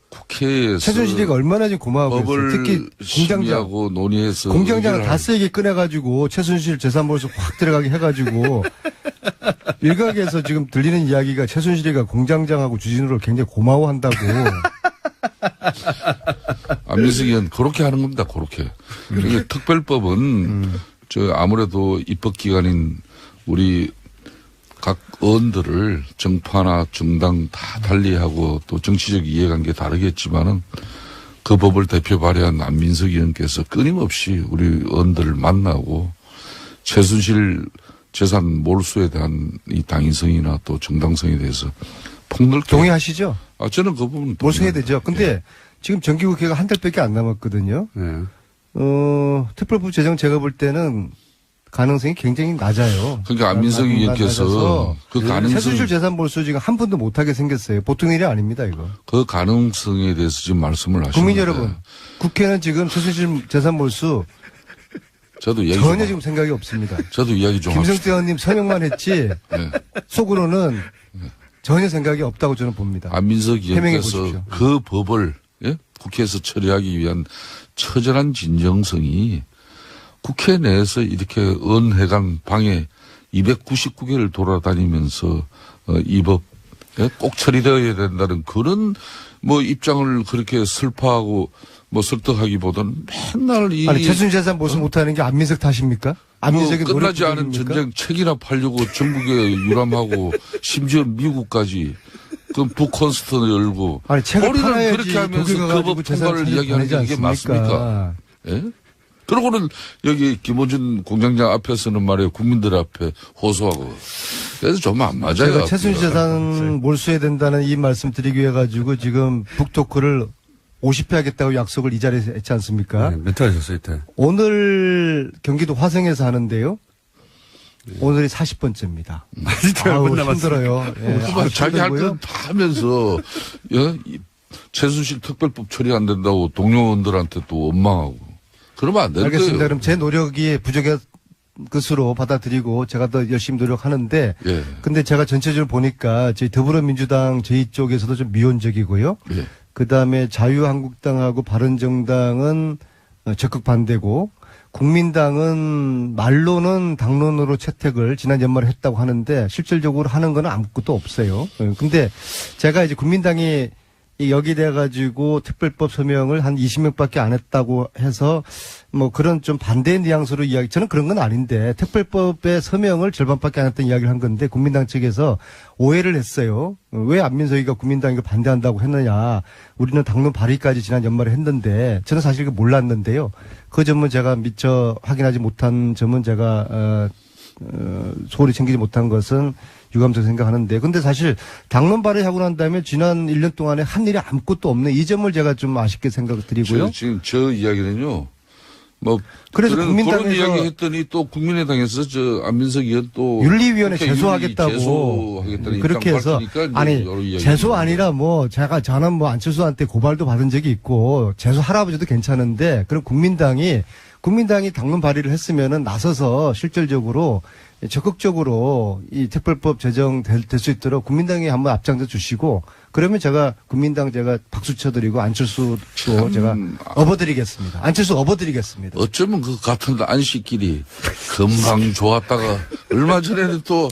국회에서. 최순실이가 얼마나 지금 고마워했어요. 법을 특히 공장장. 심의하고 논의해서. 공장장을 의견을 다 세게 꺼내가지고 최순실 재산 몰수 확 들어가게 해가지고 일각에서 지금 들리는 이야기가 최순실이가 공장장하고 주진우를 굉장히 고마워한다고. 안민석 의원 그렇게 하는 겁니다. 그렇게. 그러니까 특별법은 아무래도 입법기관인 우리 각 의원들을 정파나 정당 다 달리하고 또 정치적 이해관계 다르겠지만은 그 법을 대표 발의한 안민석 의원께서 끊임없이 우리 의원들을 만나고 최순실 재산 몰수에 대한 이 당위성이나 또 정당성에 대해서 폭넓게. 동의하시죠? 저는 그 부분 몰수해야 되죠. 근데 지금 정기국회가 한 달밖에 안 남았거든요. 네. 특별법 제정 제가 볼 때는 가능성이 굉장히 낮아요. 그러니까 안민석 의원께서 그 가능성. 최순실 재산 몰수 지금 한 분도 못하게 생겼어요. 보통 일이 아닙니다, 이거. 그 가능성에 대해서 지금 말씀을 하시는 국민 여러분, 국회는 지금 최순실 재산 몰수 저도 이야기 전혀 지금 생각이 없습니다. 저도 이야기 좀 김성태 의원님 서명만 했지 네. 속으로는 전혀 생각이 없다고 저는 봅니다. 안민석 해명해 의원께서 보십시오. 그 법을 국회에서 처리하기 위한 처절한 진정성이 국회 내에서 이렇게 의원회관 방에 299개를 돌아다니면서 이 법 꼭 처리되어야 된다는 그런 입장을 그렇게 슬퍼하고 설득하기보다는 맨날 아니 최순실 재산 몰수 못하는 게 안민석 탓입니까? 안민석이 끝나지 않은 노력 전쟁 책이나 팔려고 전국에 유람하고 심지어 미국까지 그 북콘스트 열고. 아니, 책을 우리는 팔아야지 그렇게 하면서 독일 가가지고 그 재산 통과를 이야기하는 게 이게 맞습니까? 예? 그러고는 여기 김호준 공장장 앞에서는 말이에요. 국민들 앞에 호소하고. 그래서 좀 안 맞아요. 제가 최순실 재산 몰수해야 된다는 이 말씀 드리기 위해 가지고 지금 북토크를 50회 하겠다고 약속을 이 자리에서 했지 않습니까? 네, 몇 회 하셨어요, 이때? 오늘 경기도 화성에서 하는데요. 오늘이 40번째입니다. 아우, 힘들어요. 예, 아주 자기 할 힘들고요. 건 다 하면서, 예? 이 최순실 특별법 처리 안 된다고 동료원들한테 또 원망하고. 그러면 안 되는 알겠습니다. 거예요. 그럼 제 노력이 부족한 것으로 받아들이고 제가 더 열심히 노력하는데 예. 근데 제가 전체적으로 보니까 저희 더불어민주당 저희 쪽에서도 좀 미온적이고요. 예. 그다음에 자유한국당하고 바른정당은 적극 반대고 국민당은 말로는 당론으로 채택을 지난 연말에 했다고 하는데 실질적으로 하는 건 아무것도 없어요. 근데 제가 이제 국민당이 여기 돼가지고 특별법 서명을 한 20명밖에 안 했다고 해서 뭐 그런 좀 반대 뉘앙스로 이야기, 저는 그런 건 아닌데 특별법의 서명을 절반밖에 안 했던 이야기를 한 건데 국민당 측에서 오해를 했어요. 왜 안민석이가 국민당이 이걸 반대한다고 했느냐. 우리는 당론 발의까지 지난 연말에 했는데 저는 사실 몰랐는데요. 그 점은 제가 미처 확인하지 못한 점은 제가 소홀히 챙기지 못한 것은 유감스럽게 생각하는데 근데 사실 당론 발의하고 난 다음에 지난 1년 동안에 한 일이 아무것도 없네. 이 점을 제가 좀 아쉽게 생각드리고요. 지금 저 이야기는요. 뭐 그래서 그런 국민당에서 이야기 했더니 또 국민의당에서 저 안민석 의원 또 윤리위원회 국회 제소하겠다고 제소하겠다는 그렇게 입장 해서 밝히니까 아니 여러 이야기가 제소 있는데. 아니라 뭐 저는 뭐 안철수한테 고발도 받은 적이 있고 제소 할아버지도 괜찮은데 그럼 국민당이 당론 발의를 했으면은 나서서 실질적으로 적극적으로 이 특별법 제정될 수 있도록 국민당이 한번 앞장서 주시고 그러면 제가 국민당 제가 박수 쳐드리고 안철수도 제가 업어드리겠습니다. 안철수 업어드리겠습니다. 어쩌면 그 같은 안식끼리 금방 좋았다가 얼마 전에는 또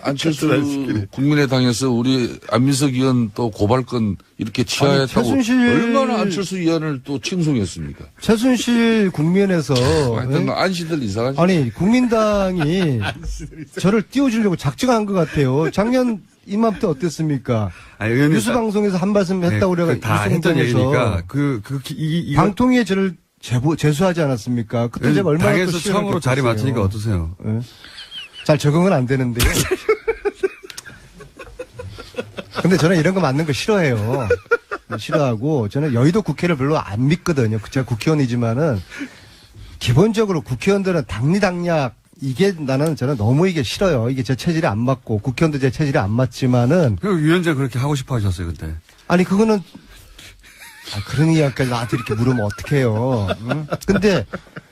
안철수 국민의당에서 우리 안민석 의원 또 고발건 이렇게 취하했다고 얼마나 안철수 의원을 또 칭송했습니까? 최순실 국면에서 하여튼 안시들 이상하지. 아니 국민당이 저를 띄워주려고 작정한 것 같아요. 작년 이맘때 어땠습니까? 아니, 의원님 뉴스 방송에서 한 말씀 했다고 그래가 다 했던 얘기니까 이 방통위에 저를 제소하지 않았습니까? 그때 제가 얼마나 당에서 또 시간을 처음으로 자리 겪었어요. 맡으니까 어떠세요? 예? 잘 적응은 안 되는데요. 근데 저는 이런 거 맞는 거 싫어해요. 싫어하고 저는 여의도 국회를 별로 안 믿거든요. 제가 국회의원이지만은 기본적으로 국회의원들은 당리당략 이게 저는 너무 이게 싫어요. 이게 제 체질에 안 맞고 국회의원도 제 체질에 안 맞지만은 그 위원장 그렇게 하고 싶어 하셨어요 그때. 아니 그거는 그런 이야기까지 나한테 이렇게 물으면 어떡해요. 응? 근데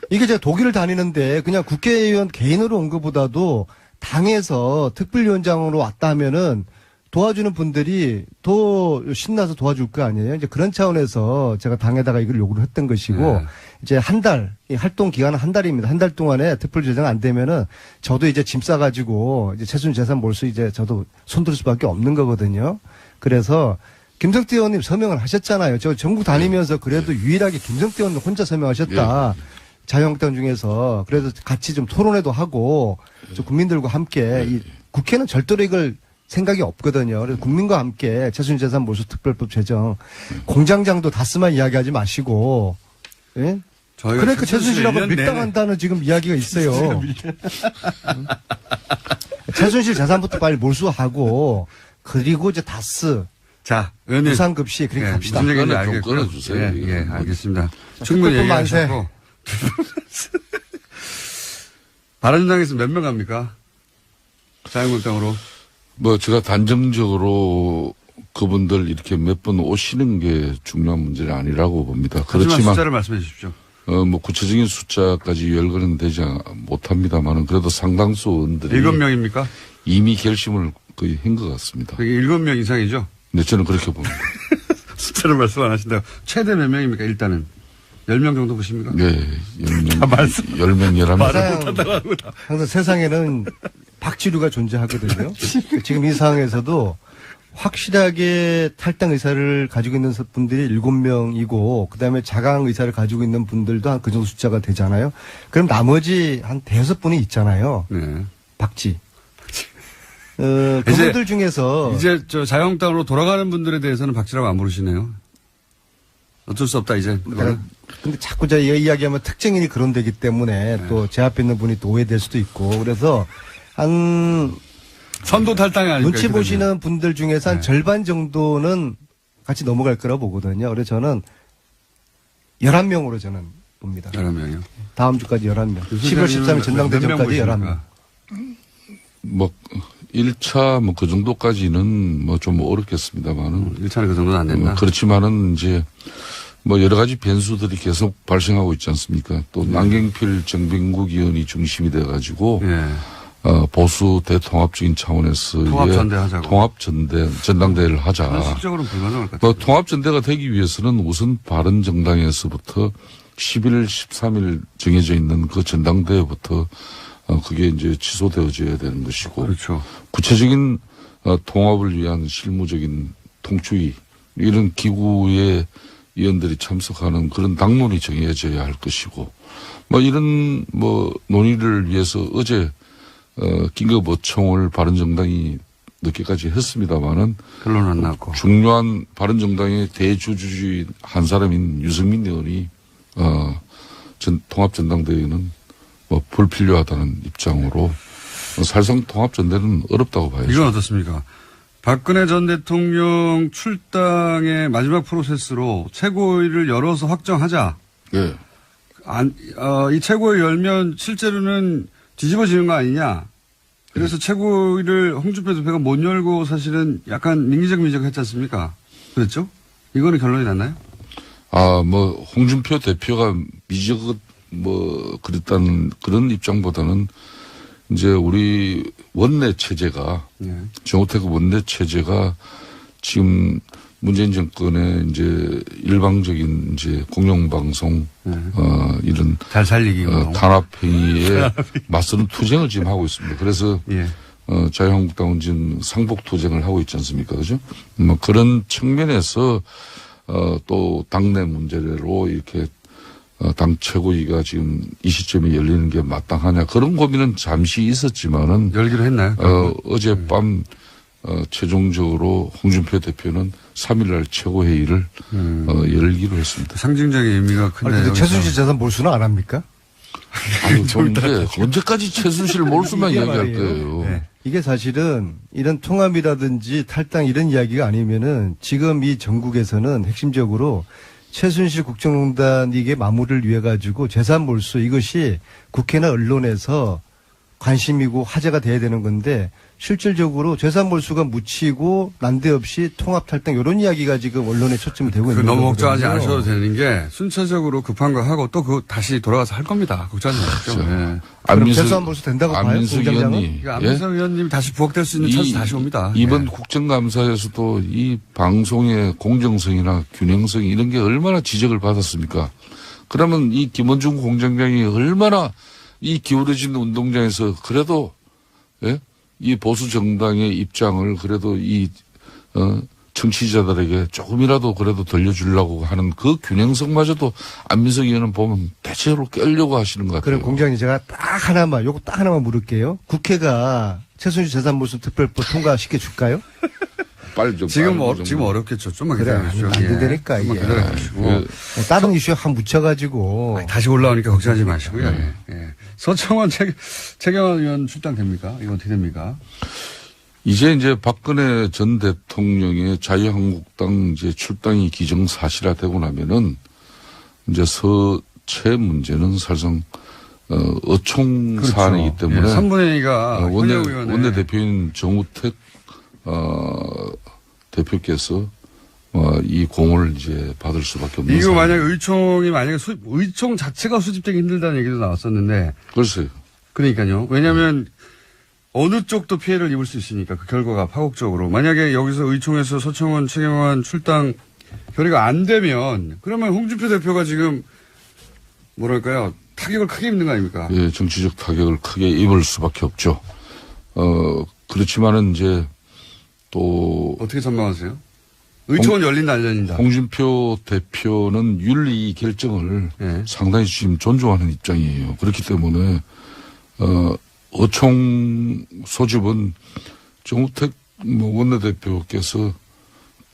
이게 제가 독일을 다니는데 그냥 국회의원 개인으로 온 것보다도 당에서 특별위원장으로 왔다 하면은 도와주는 분들이 더 신나서 도와줄 거 아니에요. 이제 그런 차원에서 제가 당에다가 이걸 요구를 했던 것이고 네. 이제 한 달, 이 활동 기간은 한 달입니다. 한 달 동안에 특별 제정 안 되면은 저도 이제 짐 싸가지고 이제 최순실 재산 몰수 이제 저도 손들 수밖에 없는 거거든요. 그래서 김성태 의원님 서명을 하셨잖아요. 저 전국 다니면서 그래도 유일하게 김성태 의원님 혼자 서명하셨다. 자유한국당 중에서 그래서 같이 좀 토론회도 하고 좀 국민들과 함께 이 국회는 절대로 이걸 생각이 없거든요. 그래서 국민과 함께 최순실 재산 몰수 특별법 제정 공장장도 다스만 이야기하지 마시고 예? 그러니까 최순실하고 밀당한다는 지금 이야기가 있어요. 최순실 재산부터 빨리 몰수하고 그리고 이제 다스 자, 의원님. 무상급시 그렇게 예, 갑시다. 무슨 얘기인지 좀 알겠고요. 끊어주세요. 예, 예, 알겠습니다. 충분히 특별법 만세. 얘기하셨고. 바른정당에서 몇 명 갑니까? 자유한국당으로. 뭐 제가 단정적으로 그분들 이렇게 몇 번 오시는 게 중요한 문제는 아니라고 봅니다. 하지만 그렇지만 숫자를 말씀해 주십시오. 뭐 구체적인 숫자까지 열거는 되지 못합니다만은 그래도 상당수 의원들이 7명입니까? 이미 결심을 거의 한 것 같습니다. 그게 7명 이상이죠? 네, 저는 그렇게 봅니다. 숫자를 말씀 안 하신다고. 최대 몇 명입니까, 일단은? 10명 정도 보십니까? 네, 10명, 말씀. 10명, 11명. 항상 세상에는 박지류가 존재하거든요. 지금 이 상황에서도 확실하게 탈당 의사를 가지고 있는 분들이 7명이고 그다음에 자강 의사를 가지고 있는 분들도 한 그 정도 숫자가 되잖아요. 그럼 나머지 한 5분이 있잖아요. 네. 박지. 그분들 중에서 이제 저 자유한국당으로 돌아가는 분들에 대해서는 박지라고 안 부르시네요. 어쩔 수 없다 이제. 근데 자꾸 제가 이야기하면 특정인이 그런 데기 때문에 또 제 앞에 있는 분이 또 오해될 수도 있고 그래서 한 선도 탈당이 아닐까. 눈치 보시는 분들 중에서 한 네. 절반 정도는 같이 넘어갈 거라고 보거든요. 그래서 저는 11명으로 저는 봅니다. 11명이요. 다음 주까지 11명. 11월 13일 전당대전까지 11명. 뭐 1차 뭐 그 정도까지는 뭐 좀 어렵겠습니다만은 1차는 그 정도는 안 된다. 그렇지만은 이제 뭐 여러 가지 변수들이 계속 발생하고 있지 않습니까? 또 남경필 정병국 의원이 중심이 돼 가지고 예. 보수 대통합적인 차원에서의 통합전대하자고. 전당대회를 하자. 실적으로는 불가능할 것 뭐 같아요. 통합전대가 되기 위해서는 우선 바른정당에서부터 11일, 13일 정해져 있는 그 전당대회부터 그게 이제 취소되어져야 되는 것이고. 그렇죠. 구체적인 통합을 위한 실무적인 통추위 이런 기구의 위원들이 참석하는 그런 당론이 정해져야 할 것이고 뭐 이런 뭐 논의를 위해서 어제 긴급 어총을 바른정당이 늦게까지 했습니다마는 결론은 안 났고. 중요한 바른정당의 대주주주의 한 사람인 유승민 의원이 통합전당대회는 뭐 불필요하다는 입장으로 사실상 통합전대는 어렵다고 봐야죠. 이건 어떻습니까? 박근혜 전 대통령 출당의 마지막 프로세스로 최고위를 열어서 확정하자. 예. 이 최고위 열면 실제로는 뒤집어지는 거 아니냐. 그래서 최고위를 홍준표 대표가 못 열고 사실은 약간 민기적 했지 않습니까? 그랬죠? 이거는 결론이 났나요? 뭐 홍준표 대표가 그랬다는 그런 입장보다는 이제 우리 원내 체제가 정우택 원내 체제가 지금 문재인 정권의 이제 일방적인 이제 공영방송 이런 잘 살리기 탄압 행위에 맞서는 투쟁을 지금 하고 있습니다. 그래서 예. 자유한국당은 지금 상복 투쟁을 하고 있지 않습니까, 그죠? 뭐 그런 측면에서 또 당내 문제로 이렇게 당 최고위가 지금 이 시점에 열리는 게 마땅하냐 그런 고민은 잠시 있었지만은 열기로 했나요? 어젯밤 최종적으로 홍준표 대표는 3일날 최고회의를 열기로 했습니다. 상징적인 의미가 큰데. 근데 최순실 재산 몰수는 안 합니까? 아니, 그런데 언제까지 최순실 몰수만 이게 이야기할 말이에요. 거예요. 네. 이게 사실은 이런 통합이라든지 탈당 이런 이야기가 아니면은 지금 이 전국에서는 핵심적으로 최순실 국정농단 이게 마무리를 위해 가지고 재산 몰수 이것이 국회나 언론에서 관심이고 화제가 돼야 되는 건데 실질적으로 재산 몰수가 묻히고 난데없이 통합 탈당 이런 이야기가 지금 언론에 초점이 되고 있는 너무 걱정하지 거거든요. 않으셔도 되는 게 순차적으로 급한 거 하고 또 그거 다시 돌아가서 할 겁니다. 걱정하지 마십시오. 그렇죠. 예. 그럼 재산 몰수 된다고 봐요? 안민석 공장장은? 의원이 그러니까 안민석 의원님이 다시 부각될 수 있는 찬스 다시 옵니다. 이번 예. 국정감사에서도 이 방송의 공정성이나 균형성 이런 게 얼마나 지적을 받았습니까? 그러면 이 김원중 공장장이 얼마나 이 기울어진 운동장에서 그래도 이 보수 정당의 입장을 그래도 이 청취자들에게 조금이라도 그래도 들려주려고 하는 그 균형성마저도 안민석 의원은 보면 대체로 깨려고 하시는 것 같아요. 그럼 공장님 제가 요거 딱 하나만 물을게요. 국회가 최순실 재산 몰수 특별법 통과시켜 줄까요? 빨리 좀 지금 빨리 좀. 어렵겠죠. 좀만 그래, 기다려주시죠. 안 된다니까, 좀만 이게. 기다려주시고. 다른 이슈에 확 묻혀가지고. 다시 올라오니까 걱정하지 마시고요. 예. 서청원 최경환 의원 출당됩니까? 이건 어떻게 됩니까? 이제 박근혜 전 대통령의 자유한국당 이제 출당이 기정사실화되고 나면은 이제 서체 문제는 사실상 어총 사안이기 때문에 3분의 2가 원내대표인 정우택 대표께서 이 공을 이제 받을 수밖에 없는. 이거 만약 의총이 의총 자체가 수집되기 힘들다는 얘기도 나왔었는데. 글쎄요. 그러니까요. 왜냐하면 어느 쪽도 피해를 입을 수 있으니까 그 결과가 파국적으로. 만약에 여기서 의총에서 서청원, 최경환 출당 결의가 안 되면 그러면 홍준표 대표가 지금 뭐랄까요 타격을 크게 입는 거 아닙니까? 예, 정치적 타격을 크게 입을 수밖에 없죠. 그렇지만은 이제 또 어떻게 전망하세요? 의총은 열린다 안 열린다. 홍준표 대표는 윤리 결정을 상당히 지금 존중하는 입장이에요. 그렇기 때문에 어총 소집은 정우택 원내대표께서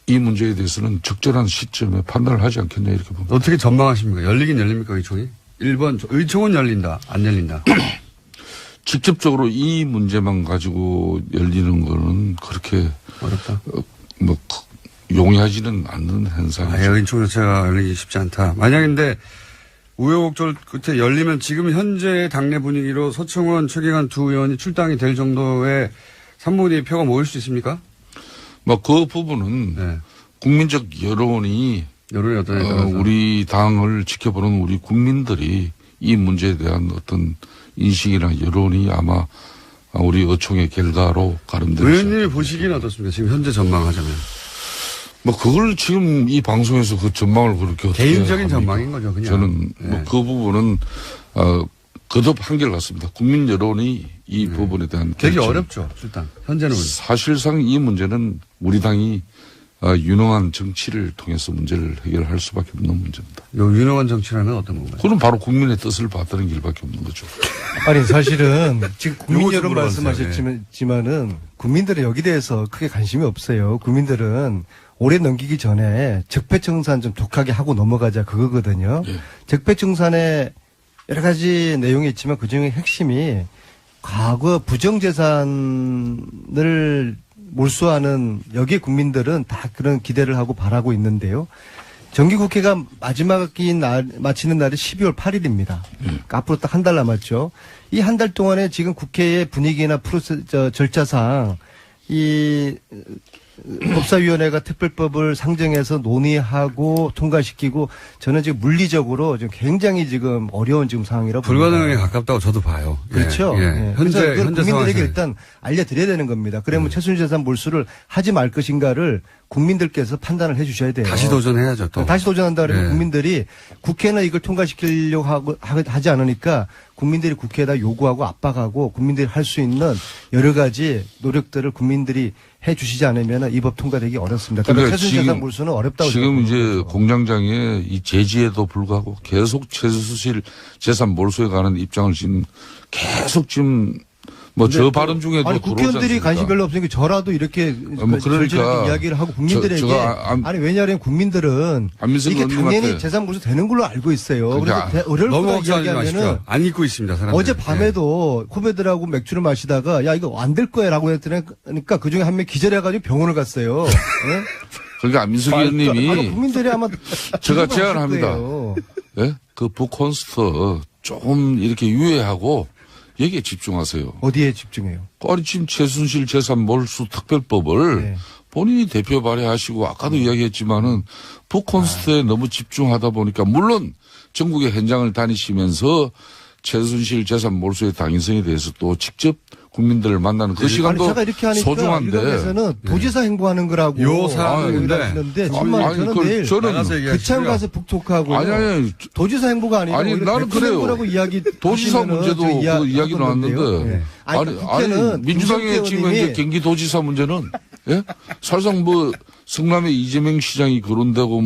이 문제에 대해서는 적절한 시점에 판단을 하지 않겠냐 이렇게 봅니다. 어떻게 전망하십니까? 열리긴 열립니까, 의총이? 1번, 의총은 열린다, 안 열린다. 직접적으로 이 문제만 가지고 열리는 거는 그렇게 어렵다. 용이하지는 않는 현상이죠. 의총 자체가 열리기 쉽지 않다. 만약인데 우여곡절 끝에 열리면 지금 현재 당내 분위기로 서청원, 최경환 두 의원이 출당이 될 정도의 3분의 2 표가 모일 수 있습니까? 그 부분은 네. 국민적 여론이 여론이 어떠냐에 따라서. 우리 당을 지켜보는 우리 국민들이 이 문제에 대한 어떤 인식이나 여론이 아마 우리 의총의 결과로 가름되지 의원님이 보시기는 어떻습니까? 지금 현재 전망하자면. 그걸 지금 이 방송에서 그 전망을 그렇게 개인적인 합니까? 전망인 거죠, 그냥. 저는 네. 그 부분은 거듭 한결같습니다. 국민 여론이 이 부분에 대한 되게 결정. 어렵죠, 출당. 현재는. 사실상 이 문제는 우리 당이 유능한 정치를 통해서 문제를 해결할 수밖에 없는 문제입니다. 요 유능한 정치라는 어떤 건가요? 그건 바로 국민의 뜻을 받드는 길밖에 없는 거죠. 아니 사실은 지금 국민 요거 좀 여론 물어봤어요. 말씀하셨지만은 국민들은 여기 대해서 크게 관심이 없어요. 국민들은 올해 넘기기 전에 적폐청산 좀 독하게 하고 넘어가자 그거거든요. 예. 적폐청산에 여러 가지 내용이 있지만 그중에 핵심이 과거 부정재산을 몰수하는 여기에 국민들은 다 그런 기대를 하고 바라고 있는데요. 정기국회가 마지막인 날, 마치는 날이 12월 8일입니다. 그러니까 앞으로 딱 한 달 남았죠. 이 한 달 동안에 지금 국회의 분위기나 절차상 이 법사위원회가 특별법을 상정해서 논의하고 통과시키고 저는 지금 물리적으로 지금 굉장히 지금 어려운 지금 상황이라고 불가능에 봅니다. 가깝다고 저도 봐요. 그렇죠. 예. 예. 현재, 그래서 그걸 현재 국민들에게 상황에서. 일단 알려드려야 되는 겁니다. 그러면 최순실재산 몰수를 하지 말 것인가를 국민들께서 판단을 해주셔야 돼요. 다시 도전해야죠, 또. 다시 도전한다 그러면 예. 국민들이 국회는 이걸 통과시키려고 하지 않으니까 국민들이 국회에다 요구하고 압박하고 국민들이 할 수 있는 여러 가지 노력들을 국민들이 해 주시지 않으면 이 법 통과되기 어렵습니다. 그러니까 최순실재산 몰수는 어렵다고 지금 이제 생각합니다. 공장장의 이 제지에도 불구하고 계속 최순실 재산 몰수에 관한 입장을 지금 계속 지금 저 발언 중에도 아니 들어오지 국회의원들이 않습니까? 관심 별로 없으니까 저라도 이렇게 그러니까 절절하게 이야기를 하고 국민들에게 아니 왜냐하면 국민들은 안민석 이게 당연히 의원님한테 재산 몰수 되는 걸로 알고 있어요. 그러니까 그래서 어려울 너무 거다 걱정하지 이야기하면은 마십시오. 안 잊고 있습니다, 사람들. 어제 밤에도 후배들하고 맥주를 마시다가 야 이거 안 될 거야라고 했더니까 그 중에 한 명 기절해가지고 병원을 갔어요. 예? 그러니까 안민석 의원님이 아니, 국민들이 아마 제가 기분이 제안합니다. 나쁠 거예요. 예? 그 북콘스트 조금 이렇게 유예하고 여기에 집중하세요. 어디에 집중해요? 아니 지금 최순실 재산 몰수 특별법을 네. 본인이 대표 발의하시고 아까도 이야기했지만은 북콘스트에 너무 집중하다 보니까 물론 전국의 현장을 다니시면서 최순실 재산 몰수의 당위성에 대해서 또 직접 국민들을 만나는 그 아니 시간도 제가 이렇게 하니까 소중한데. 일각에서는 도지사 행보하는 거라고 요 사안인데. 하시는데 정말 저는 내일 나가서 얘기하시고요. 그창 가서 북톡하고 아니 도지사 행보가 아니라 아니, 나는 그래요. 행보라고 이야기 도지사 문제도 그 이야기 나왔는데 네. 아니, 민주당의 지금 현재 경기도지사 문제는 예? 사실상 성남의 이재명 시장이 거론되고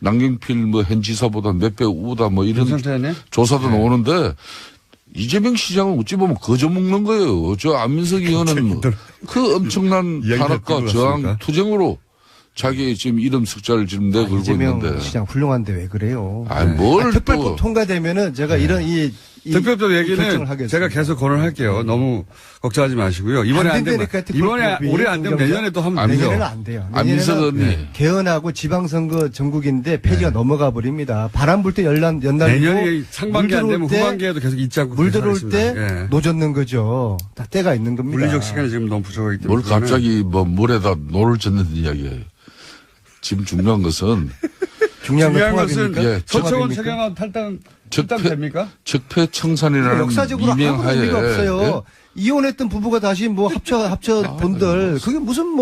남경필 현 지사보다 몇 배 우다 이런 괜찮다네? 조사도 나오는데 이재명 시장은 어찌 보면 거저 먹는 거예요. 저 안민석 의원은 그 엄청난 탄압과 저항 투쟁으로 자기 지금 이름 석자를 지금 내걸고 이재명 있는데. 시장 훌륭한데 왜 그래요? 뭘 특별법 또. 통과되면은 제가 이런 이 특별법 얘기는 결정을 하겠습니다. 제가 계속 거론할게요. 너무 걱정하지 마시고요. 이번에 안 되면 된다니까, 이번에 특별법이. 올해 안 되면 내년에 또 하면 되죠. 내년에는 안 돼요. 안민석 내년에는 의원님. 개헌하고 지방선거 전국인데 폐지가 넘어가 버립니다. 바람 불 때 연날 내년이 상반기 안 되면 후반기에도 계속 잊지 않고 물 들어올 계속 때 하겠습니다. 예. 노젓는 거죠. 다 때가 있는 겁니다. 물리적 시간이 지금 너무 부족하기 때문에. 뭘 갑자기 물에다 노를 젓는 이야기예요. 지금 중요한 것은 중요한 중요한 건 것은 통합입니까? 예, 서청원 통합입니까? 최경환 탈당 적폐- 됩니까? 적폐청산이라는 역사적으로 아무 미명하에 의미가 없어요. 예? 이혼했던 부부가 다시 합쳐 본들 그게 무슨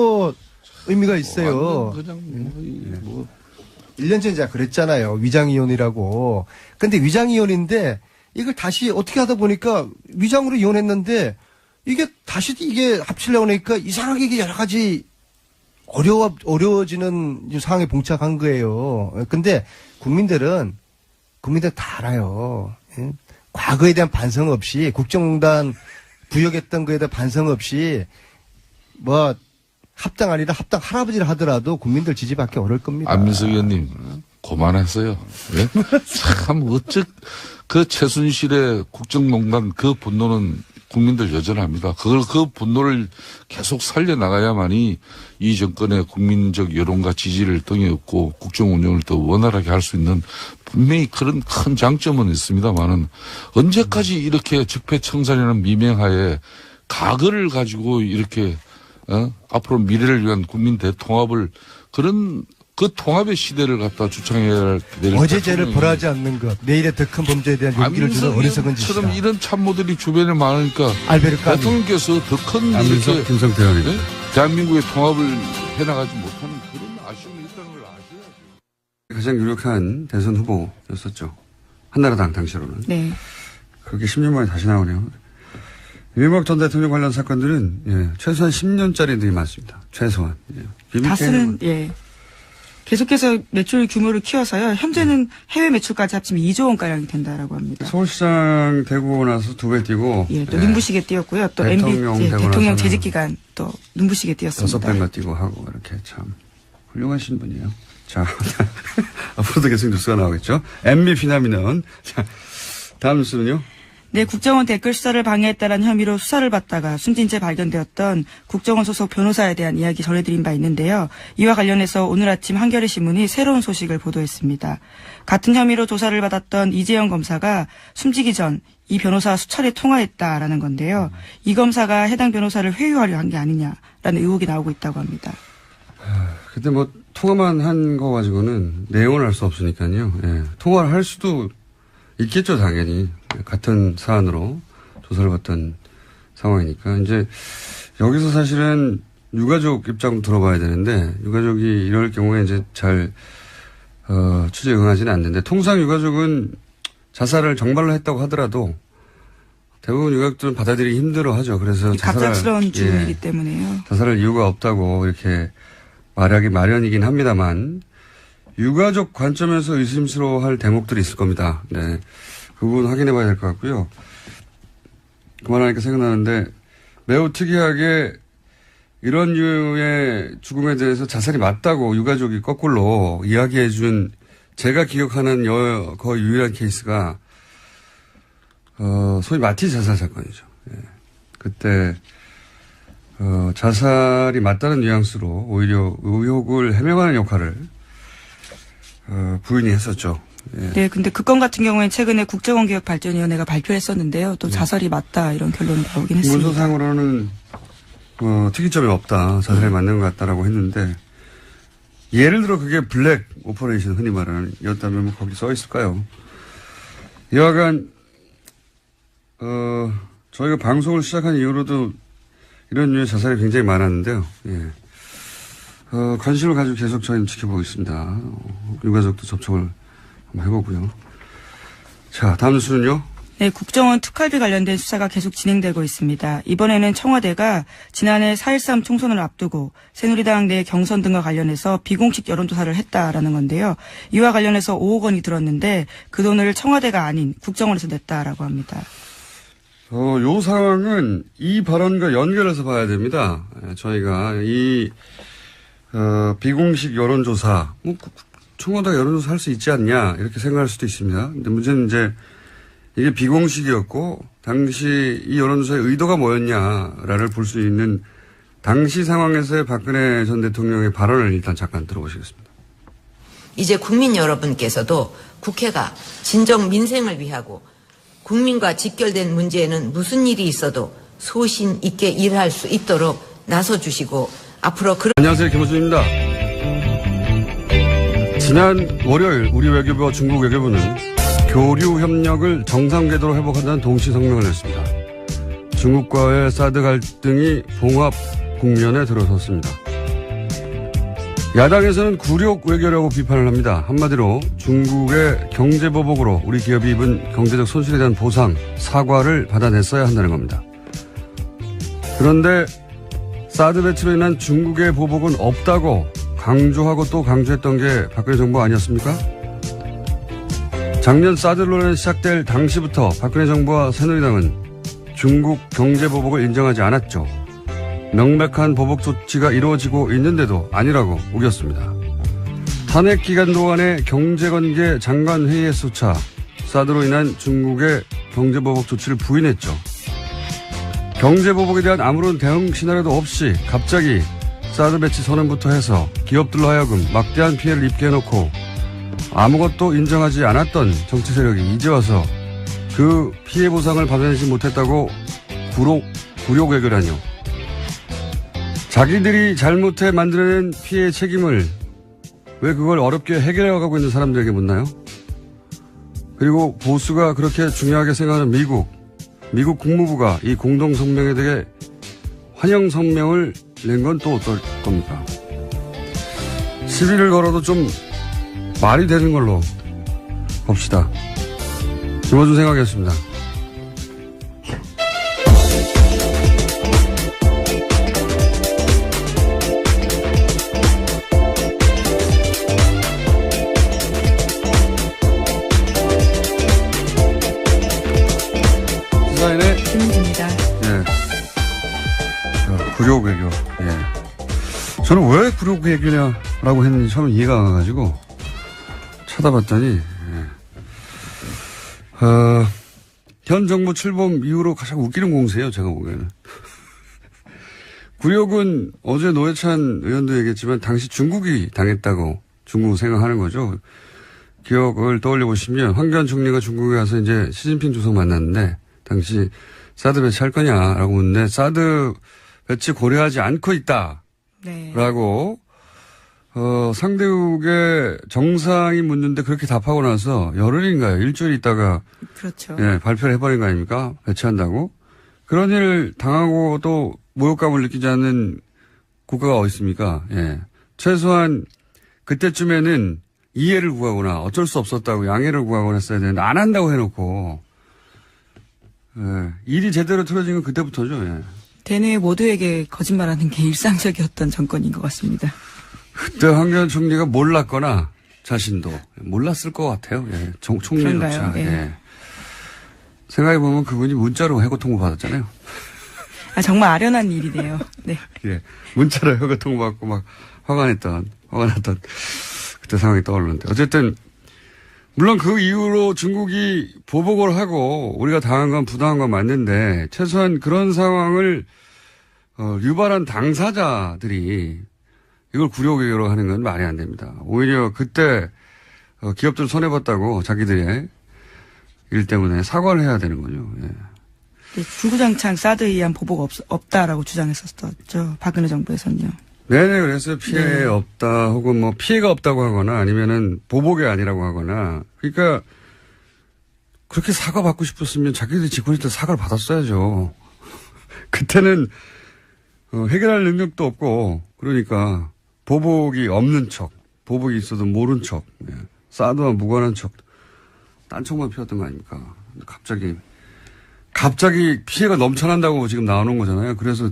의미가 있어요. 그냥 1년 전에 제가 그랬잖아요. 위장이혼이라고. 근데 위장이혼인데 이걸 다시 어떻게 하다 보니까 위장으로 이혼했는데 이게 다시 합치려고 하니까 이상하게 이게 여러 가지 어려워지는 상황에 봉착한 거예요. 근데 국민들 다 알아요. 예? 과거에 대한 반성 없이 국정농단 부역했던 거에 대한 반성 없이 뭐 합당 아니라 합당 할아버지를 하더라도 국민들 지지받기 어려울 겁니다. 안민석 의원님 그만했어요. 예? 참 그 최순실의 국정농단 그 분노는 국민들 여전합니다. 그 분노를 계속 살려나가야만이 이 정권의 국민적 여론과 지지를 등에 업고 국정 운영을 더 원활하게 할 수 있는 분명히 그런 큰 장점은 있습니다만은 언제까지 이렇게 적폐청산이라는 미명하에 과거를 가지고 이렇게 앞으로 미래를 위한 국민 대통합을 그런 그 통합의 시대를 갖다 주창해야 할 어제 죄를 벌하지 않는 것, 내일의 더 큰 범죄에 대한 용기를 주는 어리석은 짓이다. 처럼 이런 참모들이 주변에 많으니까 알베르 까미. 대통령께서 더 큰 이렇게 김성태 의원님. 네? 대한민국의 통합을 해나가지 못하는 그런 아쉬움이 있다는 걸 아셔야죠. 가장 유력한 대선 후보였었죠. 한나라당 당시로는. 네. 그렇게 10년 만에 다시 나오네요. 이명박 전 대통령 관련 사건들은 예, 최소한 10년짜리들이 많습니다. 최소한. 예. 다수는 예. 계속해서 매출 규모를 키워서요. 현재는 해외 매출까지 합치면 2조 원가량이 된다라고 합니다. 서울시장 되고 나서 2배 뛰고. 예, 또 눈부시게 뛰었고요. 또 대통령 되고 대통령 나서는 재직 기간 또 눈부시게 뛰었습니다. 6배가 뛰고 하고 이렇게 참 훌륭하신 분이에요. 자, 앞으로도 계속 뉴스가 나오겠죠. MB 피나미는. 자, 다음 뉴스는요. 네, 국정원 댓글 수사를 방해했다는 혐의로 수사를 받다가 숨진 채 발견되었던 국정원 소속 변호사에 대한 이야기 전해드린 바 있는데요. 이와 관련해서 오늘 아침 한겨레 신문이 새로운 소식을 보도했습니다. 같은 혐의로 조사를 받았던 이재영 검사가 숨지기 전 이 변호사와 수차례 통화했다라는 건데요. 이 검사가 해당 변호사를 회유하려 한 게 아니냐라는 의혹이 나오고 있다고 합니다. 그때 뭐 통화만 한 거 가지고는 내용을 알 수 없으니까요. 예. 통화를 할 수도 있겠죠, 당연히. 같은 사안으로 조사를 받던 상황이니까. 이제 여기서 사실은 유가족 입장 들어봐야 되는데, 유가족이 이럴 경우에 이제 잘, 취재에 응하지는 않는데, 통상 유가족은 자살을 정말로 했다고 하더라도 대부분 유가족들은 받아들이기 힘들어 하죠. 그래서 갑작스러운 죽음이기 때문에요. 자살할 이유가 없다고 이렇게 말하기 마련이긴 합니다만, 유가족 관점에서 의심스러워할 대목들이 있을 겁니다. 네. 그 부분 확인해 봐야 될 것 같고요. 그만하니까 생각나는데 매우 특이하게 이런 류의 죽음에 대해서 자살이 맞다고 유가족이 거꾸로 이야기해 준 제가 기억하는 거의 유일한 케이스가 소위 마티 자살 사건이죠. 예. 그때 자살이 맞다는 뉘앙스로 오히려 의혹을 해명하는 역할을 부인이 했었죠. 예. 네, 근데 그 건 같은 경우에 최근에 국정원개혁발전위원회가 발표했었는데요. 또 자살이 맞다 이런 결론이 나오긴 했습니다. 문서상으로는 특이점이 없다. 자살이 맞는 것 같다라고 했는데 예를 들어 그게 블랙 오퍼레이션 흔히 말하는 이었다면 뭐 거기 써 있을까요? 여하간 저희가 방송을 시작한 이후로도 이런 류의 자살이 굉장히 많았는데요. 예. 관심을 가지고 계속 저희는 지켜보고 있습니다. 유가족도 접촉을 한번 해보고요. 자, 다음 뉴스는요. 네, 국정원 특활비 관련된 수사가 계속 진행되고 있습니다. 이번에는 청와대가 지난해 4.13 총선을 앞두고 새누리당 내 경선 등과 관련해서 비공식 여론조사를 했다라는 건데요. 이와 관련해서 5억 원이 들었는데 그 돈을 청와대가 아닌 국정원에서 냈다라고 합니다. 요 상황은 이 발언과 연결해서 봐야 됩니다. 저희가 이 비공식 여론조사, 뭐 청와대가 여론조사 할 수 있지 않냐 이렇게 생각할 수도 있습니다. 근데 문제는 이제 이게 비공식이었고 당시 이 여론조사의 의도가 뭐였냐를 볼 수 있는 당시 상황에서의 박근혜 전 대통령의 발언을 일단 잠깐 들어보시겠습니다. 이제 국민 여러분께서도 국회가 진정 민생을 위하고 국민과 직결된 문제에는 무슨 일이 있어도 소신 있게 일할 수 있도록 나서주시고 앞으로 안녕하세요. 김호준입니다. 지난 월요일 우리 외교부와 중국 외교부는 교류 협력을 정상 궤도로 회복한다는 동시 성명을 냈습니다. 중국과의 사드 갈등이 봉합 국면에 들어섰습니다. 야당에서는 굴욕 외교라고 비판을 합니다. 한마디로 중국의 경제보복으로 우리 기업이 입은 경제적 손실에 대한 보상, 사과를 받아냈어야 한다는 겁니다. 그런데 사드 배치로 인한 중국의 보복은 없다고 강조하고 또 강조했던 게 박근혜 정부 아니었습니까? 작년 사드 논란이 시작될 당시부터 박근혜 정부와 새누리당은 중국 경제보복을 인정하지 않았죠. 명백한 보복 조치가 이루어지고 있는데도 아니라고 우겼습니다. 탄핵 기간 동안의 경제관계 장관회의에서조차 사드로 인한 중국의 경제보복 조치를 부인했죠. 경제보복에 대한 아무런 대응 시나리오도 없이 갑자기 사드 배치 선언부터 해서 기업들로 하여금 막대한 피해를 입게 해놓고 아무것도 인정하지 않았던 정치 세력이 이제 와서 그 피해 보상을 받아내지 못했다고 굴욕외교라뇨. 자기들이 잘못해 만들어낸 피해의 책임을 왜 그걸 어렵게 해결해가고 있는 사람들에게 묻나요? 그리고 보수가 그렇게 중요하게 생각하는 미국 국무부가 이 공동성명에 대해 환영 성명을 낸 건 또 어떨 겁니까? 시비를 걸어도 좀 말이 되는 걸로 봅시다. 김어준 생각이었습니다. 시사인의 김은지입니다. 예. 굴욕외교. 예. 저는 왜 굴욕외교냐라고 했는지 처음에 이해가 안 가가지고 찾아봤더니, 현 정부 출범 이후로 가장 웃기는 공세예요, 제가 보기에는. 굴욕은 어제 노회찬 의원도 얘기했지만 당시 중국이 당했다고 중국은 생각하는 거죠. 기억을 떠올려 보시면 황교안 총리가 중국에 가서 이제 시진핑 주석 만났는데 당시 사드 배치할 거냐라고 묻는데 사드 배치 고려하지 않고 있다라고 상대국의 정상이 묻는데 그렇게 답하고 나서 열흘인가요? 일주일 있다가 그렇죠. 예, 발표를 해버린 거 아닙니까? 배치한다고. 그런 일을 당하고 또 모욕감을 느끼지 않는 국가가 어디 있습니까? 예. 최소한 그때쯤에는 이해를 구하거나 어쩔 수 없었다고 양해를 구하거나 했어야 되는데 안 한다고 해놓고 예. 일이 제대로 틀어진 건 그때부터죠. 예. 대내 모두에게 거짓말하는 게 일상적이었던 정권인 것 같습니다. 그때 황교안 총리가 몰랐거나 자신도 몰랐을 것 같아요. 예. 총리조차. 예. 예. 생각해보면 그분이 문자로 해고 통보 받았잖아요. 아, 정말 아련한 일이네요. 네. 예. 문자로 해고 통보 받고 막 화가 났던 그때 상황이 떠오르는데. 어쨌든, 물론 그 이후로 중국이 보복을 하고 우리가 당한 건 부당한 건 맞는데 최소한 그런 상황을 유발한 당사자들이 이걸 굴욕외교로 하는 건 말이 안 됩니다. 오히려 그때 기업들 손해봤다고 자기들의 일 때문에 사과를 해야 되는 거죠. 예. 네, 주구장창 사드에 의한 보복 없다라고 주장했었죠. 박근혜 정부에서는요. 네네, 그래서 피해 없다 혹은 뭐 피해가 없다고 하거나 아니면은 보복이 아니라고 하거나 그러니까 그렇게 사과받고 싶었으면 자기들이 집권일 때 사과를 받았어야죠. 그때는 해결할 능력도 없고 그러니까 보복이 없는 척, 보복이 있어도 모른 척, 예. 사드와 무관한 척 딴청만 피웠던 거 아닙니까? 갑자기 피해가 넘쳐난다고 지금 나오는 거잖아요. 그래서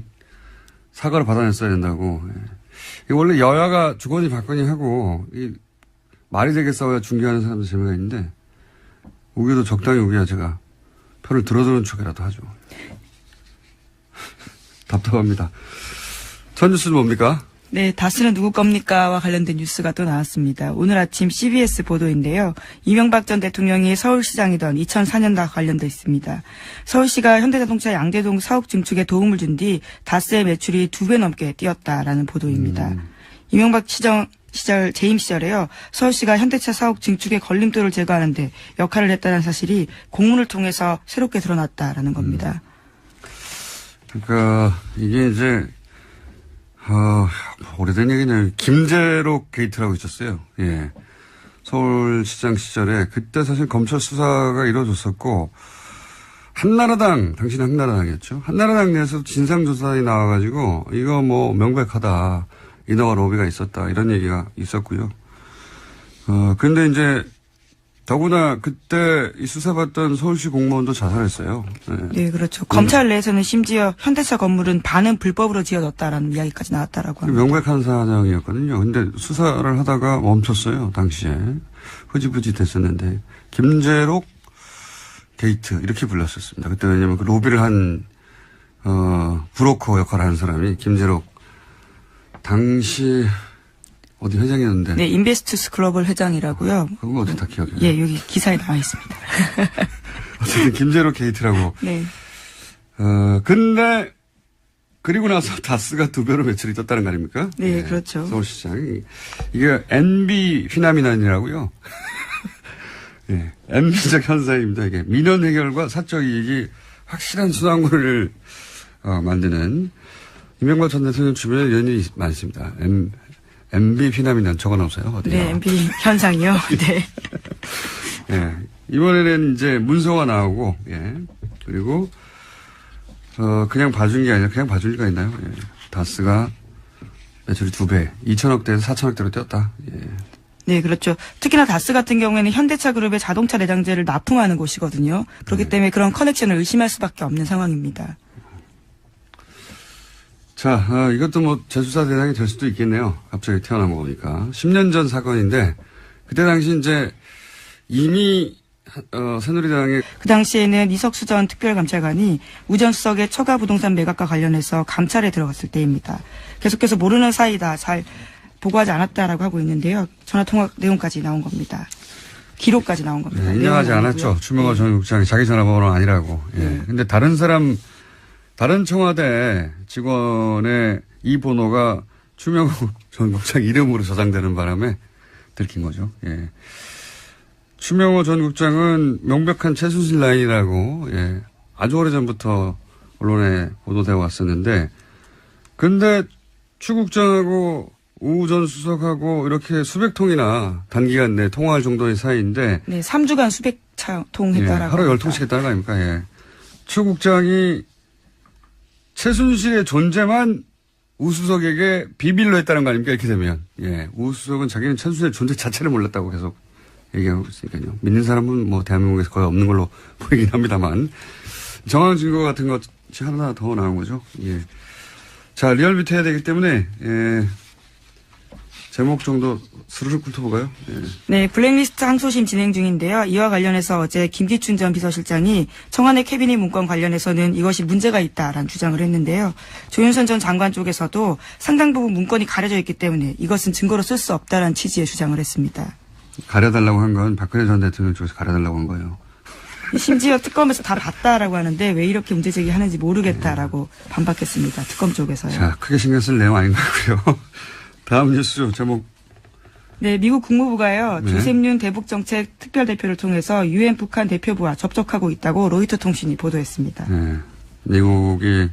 사과를 받아냈어야 된다고. 예. 원래 여야가 주거니 받거니 하고 말이 되게 싸워야 중계하는 사람들 재미가 있는데 우기도 적당히 우기야 제가 편을 들어주는 척이라도 하죠. 답답합니다. 첫 뉴스는 뭡니까? 네, 다스는 누구 겁니까와 관련된 뉴스가 또 나왔습니다. 오늘 아침 CBS 보도인데요. 이명박 전 대통령이 서울시장이던 2004년과 관련돼 있습니다. 서울시가 현대자동차 양재동 사옥 증축에 도움을 준 뒤 다스의 매출이 2배 넘게 뛰었다라는 보도입니다. 이명박 시절 재임 시절에요. 서울시가 현대차 사옥 증축의 걸림돌을 제거하는 데 역할을 했다는 사실이 공문을 통해서 새롭게 드러났다라는 겁니다. 그러니까 이게 이제 오래된 얘기는 김재록 게이트라고 있었어요. 예. 서울시장 시절에 그때 사실 검찰 수사가 이루어졌었고 당신은 한나라당이었죠. 한나라당 내에서 진상조사에 나와가지고 이거 뭐 명백하다. 인허가 로비가 있었다. 이런 얘기가 있었고요. 근데 이제 더구나 그때 이 수사받던 서울시 공무원도 자살했어요. 네, 네 그렇죠. 검찰 내에서는 심지어 현대차 건물은 반은 불법으로 지어졌다라는 이야기까지 나왔다라고 합니다. 명백한 사정이었거든요. 근데 수사를 하다가 멈췄어요. 당시에. 흐지부지 됐었는데 김재록 게이트 이렇게 불렀었습니다. 그때 왜냐면 그 로비를 한 브로커 역할을 하는 사람이 김재록 당시 어디 회장이었는데. 네, 인베스투스 글로벌 회장이라고요. 그거 어떻게 다 기억해요? 예, 여기 기사에 나와 있습니다. 어쨌든 김재록 게이트라고. 네. 근데 그리고 나서 다스가 2배로 매출이 떴다는 거 아닙니까? 네, 그렇죠. 서울시장이. 이게 NB 휘나미난이라고요. 예, NB적 현상입니다. 이게 민원 해결과 사적 이익이 확실한 수당권을 만드는 이명박 전 대통령 주변에 연인이 많습니다. MB 휘나미난 적어놓으세요. 어디요? 네, MB 현상이요. 네. 예, 이번에는 이제 문서가 나오고, 예, 그리고 그냥 봐준 게 아니라 그냥 봐줄 리가 있나요? 예. 다스가 매출이 2배, 2천억대에서 4천억대로 뛰었다. 예. 네, 그렇죠. 특히나 다스 같은 경우에는 현대차 그룹의 자동차 내장재를 납품하는 곳이거든요. 그렇기 때문에 그런 커넥션을 의심할 수밖에 없는 상황입니다. 자, 이것도 뭐 재수사 대상이 될 수도 있겠네요. 갑자기 태어난 거 보니까. 10년 전 사건인데, 그때 당시 이제 이미 새누리당의 그 당시에는 이석수 전 특별감찰관이 우전 수석의 처가 부동산 매각과 관련해서 감찰에 들어갔을 때입니다. 계속해서 모르는 사이다, 잘 보고하지 않았다라고 하고 있는데요. 전화통화 내용까지 나온 겁니다. 기록까지 나온 겁니다. 네, 인정하지 내용은 않았죠. 아니고요. 추명호 전 국장이 자기 전화번호는 아니라고. 예. 근데 다른 청와대 직원의 이 번호가 추명호 전 국장 이름으로 저장되는 바람에 들킨 거죠. 예. 추명호 전 국장은 명백한 최순실 라인이라고, 예. 아주 오래전부터 언론에 보도되어 왔었는데, 근데 추 국장하고 우 전 수석하고 이렇게 수백 통이나 단기간 내에 통화할 정도의 사이인데, 네, 3주간 수백 통 했다라고. 예, 하루 10통씩 했다는 거 아닙니까? 예. 추 국장이 최순실의 존재만 우 수석에게 비밀로 했다는 거 아닙니까? 이렇게 되면. 예. 우 수석은 자기는 최순실의 존재 자체를 몰랐다고 계속 얘기하고 있으니까요. 믿는 사람은 뭐 대한민국에서 거의 없는 걸로 보이긴 합니다만. 정황 증거 같은 것이 하나 더 나온 거죠. 예. 자, 리얼미터 해야 되기 때문에, 예. 제목 정도 스르륵 훑어볼까요? 예. 네, 블랙리스트 항소심 진행 중인데요. 이와 관련해서 어제 김기춘 전 비서실장이 청와대 캐비닛 문건 관련해서는 이것이 문제가 있다라는 주장을 했는데요. 조윤선 전 장관 쪽에서도 상당 부분 문건이 가려져 있기 때문에 이것은 증거로 쓸 수 없다라는 취지의 주장을 했습니다. 가려달라고 한 건 박근혜 전 대통령 쪽에서 가려달라고 한 거예요. 심지어 특검에서 다 봤다라고 하는데 왜 이렇게 문제 제기하는지 모르겠다라고 반박했습니다. 특검 쪽에서요. 자, 크게 신경 쓸 내용 아닌 거고요. 다음 뉴스 제목. 네, 미국 국무부가요. 네. 조셉윤 대북정책 특별대표를 통해서 유엔 북한 대표부와 접촉하고 있다고 로이터 통신이 보도했습니다. 네. 미국이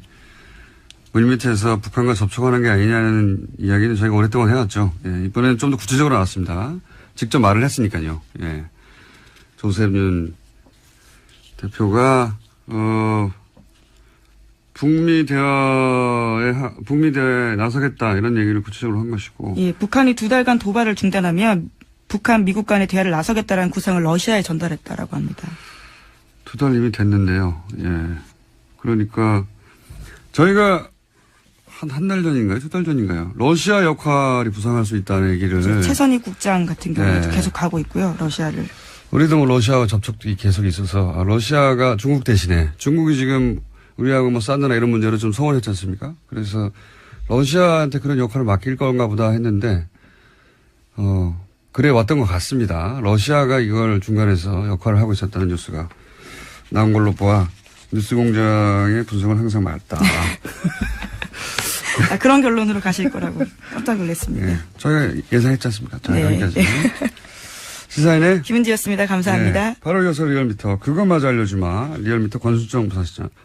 물밑에서 북한과 접촉하는 게 아니냐는 이야기는 저희가 오랫동안 해왔죠. 예, 이번에는 좀 더 구체적으로 나왔습니다. 직접 말을 했으니까요. 예. 조셉윤 대표가 북미 대화에 나서겠다 이런 얘기를 구체적으로 한 것이고. 예, 북한이 2달간 도발을 중단하면 북한 미국 간의 대화를 나서겠다라는 구상을 러시아에 전달했다라고 합니다. 2달 이미 됐는데요. 예. 그러니까 저희가 한 달 전인가요? 2달 전인가요? 러시아 역할이 부상할 수 있다는 얘기를. 최선희 국장 같은 경우에도 네. 계속 가고 있고요. 러시아를. 우리도 뭐 러시아와 접촉이 계속 있어서 러시아가 중국 대신에 중국이 지금 우리하고 뭐 사드나 이런 문제로 좀 소원했지 않습니까? 그래서 러시아한테 그런 역할을 맡길 건가 보다 했는데 그래 왔던 것 같습니다. 러시아가 이걸 중간에서 역할을 하고 있었다는 뉴스가 나온 걸로 보아 뉴스공장의 분석은 항상 맞다. 그런 결론으로 가실 거라고 깜짝 놀랐습니다. 예, 저희가 예상했지 않습니까? 자, 네. 여기까지. 시사인의 김은지였습니다. 감사합니다. 네, 8월 6일 리얼미터 그것마저 알려주마 리얼미터 권순정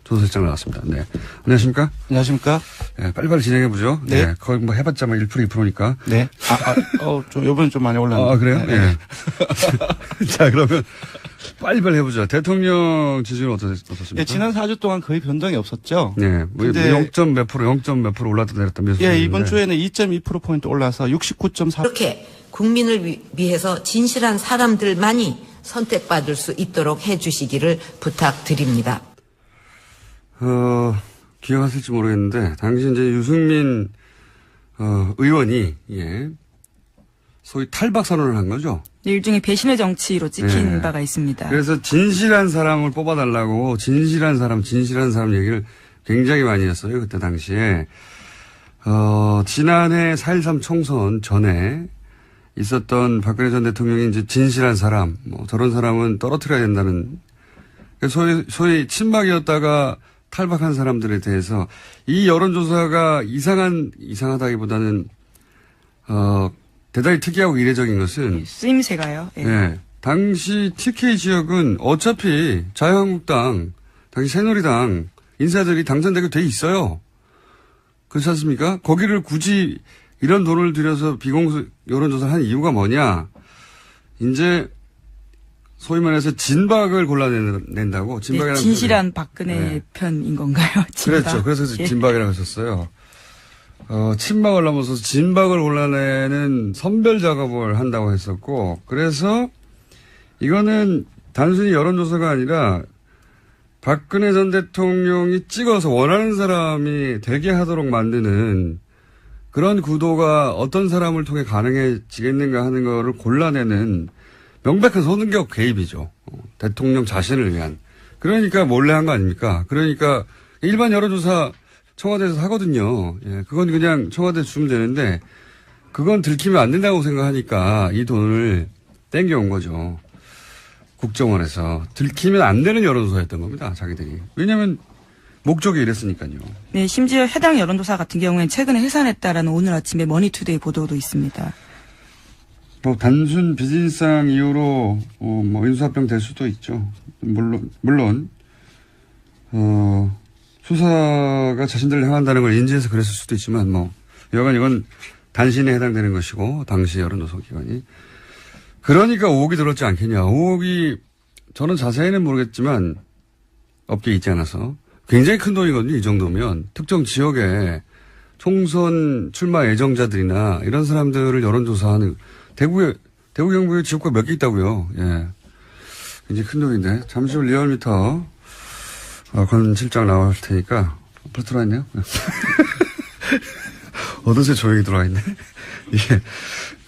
조사실장 나왔습니다. 네, 안녕하십니까? 안녕하십니까? 네, 빨리빨리 진행해보죠. 네. 네, 거의 뭐 해봤자 뭐 1% 2%니까. 네. 좀 요번에 좀 많이 올랐네요. 아, 그래요? 네. 네. 자, 그러면 빨리빨리 해보죠. 대통령 지지율은 어떻습니까? 예, 지난 4주 동안 거의 변동이 없었죠. 네, 뭐 근데 0점 몇 프로 올랐다 내렸다 몇 예, 이번 주에는 2.2%포인트 올라서 69.4%. 그렇게 국민을 위해서 진실한 사람들만이 선택받을 수 있도록 해주시기를 부탁드립니다. 기억하실지 모르겠는데, 당시 이제 유승민, 의원이, 예, 소위 탈박 선언을 한 거죠. 네, 일종의 배신의 정치로 찍힌 네. 바가 있습니다. 그래서 진실한 사람을 뽑아달라고, 진실한 사람 얘기를 굉장히 많이 했어요. 그때 당시에. 지난해 4.13 총선 전에 있었던 박근혜 전 대통령이 이제 진실한 사람, 뭐 저런 사람은 떨어뜨려야 된다는 소위 친박이었다가 탈박한 사람들에 대해서 이 여론조사가 이상하다기보다는 대단히 특이하고 이례적인 것은 쓰임새가요. 예. 네. 당시 TK 지역은 어차피 자유한국당, 당시 새누리당 인사들이 당선되게 돼 있어요. 그렇지 않습니까? 거기를 굳이 이런 돈을 들여서 비공개 여론조사를 한 이유가 뭐냐? 이제 소위 말해서 진박을 골라낸다고. 네, 진실한 박근혜 편인 건가요? 진박. 그렇죠. 그래서 예. 진박이라고 했었어요. 친박을 넘어서서 진박을 골라내는 선별 작업을 한다고 했었고, 그래서 이거는 단순히 여론조사가 아니라 박근혜 전 대통령이 찍어서 원하는 사람이 되게 하도록 만드는 그런 구도가 어떤 사람을 통해 가능해지겠는가 하는 거를 골라내는 명백한 선거 개입이죠. 대통령 자신을 위한. 그러니까 몰래 한 거 아닙니까? 그러니까 일반 여론조사 청와대에서 하거든요. 예, 그건 그냥 청와대에 주면 되는데 그건 들키면 안 된다고 생각하니까 이 돈을 땡겨온 거죠. 국정원에서. 들키면 안 되는 여론조사였던 겁니다. 자기들이. 왜냐하면 목적이 이랬으니까요. 네, 심지어 해당 여론조사 같은 경우에는 최근에 해산했다라는 오늘 아침에 머니투데이 보도도 있습니다. 뭐 단순 비즈니스상 이유로 뭐 인수합병 될 수도 있죠. 물론 수사가 자신들을 향한다는 걸 인지해서 그랬을 수도 있지만 뭐 여간 이건 단신에 해당되는 것이고 당시 여론조사 기관이 그러니까 의혹이 들었지 않겠냐. 의혹이 저는 자세히는 모르겠지만 업계에 있지 않아서 굉장히 큰 돈이거든요. 이 정도면 특정 지역에 총선 출마 예정자들이나 이런 사람들을 여론조사하는 대구 경북에 지역구가 몇 개 있다고요. 예, 굉장히 큰 돈인데 잠시 후 리얼미터 권 실장 나올 테니까 벌써 들어와 있네요. 어느새 조용히 들어와 있네. 예.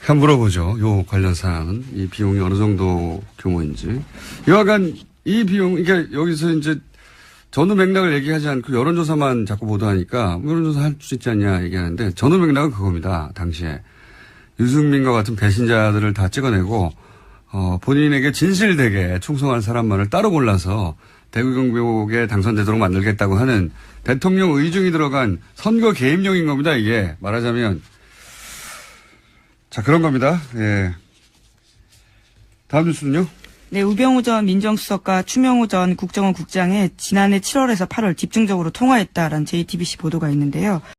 한번 물어보죠. 요 관련 사항은 이 비용이 어느 정도 규모인지. 여하간 이 비용, 그러니까 여기서 이제 전후 맥락을 얘기하지 않고 여론조사만 자꾸 보도하니까 여론조사 할 수 있지 않냐 얘기하는데 전후 맥락은 그겁니다. 당시에 유승민과 같은 배신자들을 다 찍어내고 본인에게 진실되게 충성한 사람만을 따로 골라서 대구 경북에 당선되도록 만들겠다고 하는 대통령 의중이 들어간 선거 개입용인 겁니다. 이게 말하자면. 자, 그런 겁니다. 예. 다음 뉴스는요? 네, 우병우 전 민정수석과 추명호 전 국정원 국장이 지난해 7월에서 8월 집중적으로 통화했다라는 JTBC 보도가 있는데요.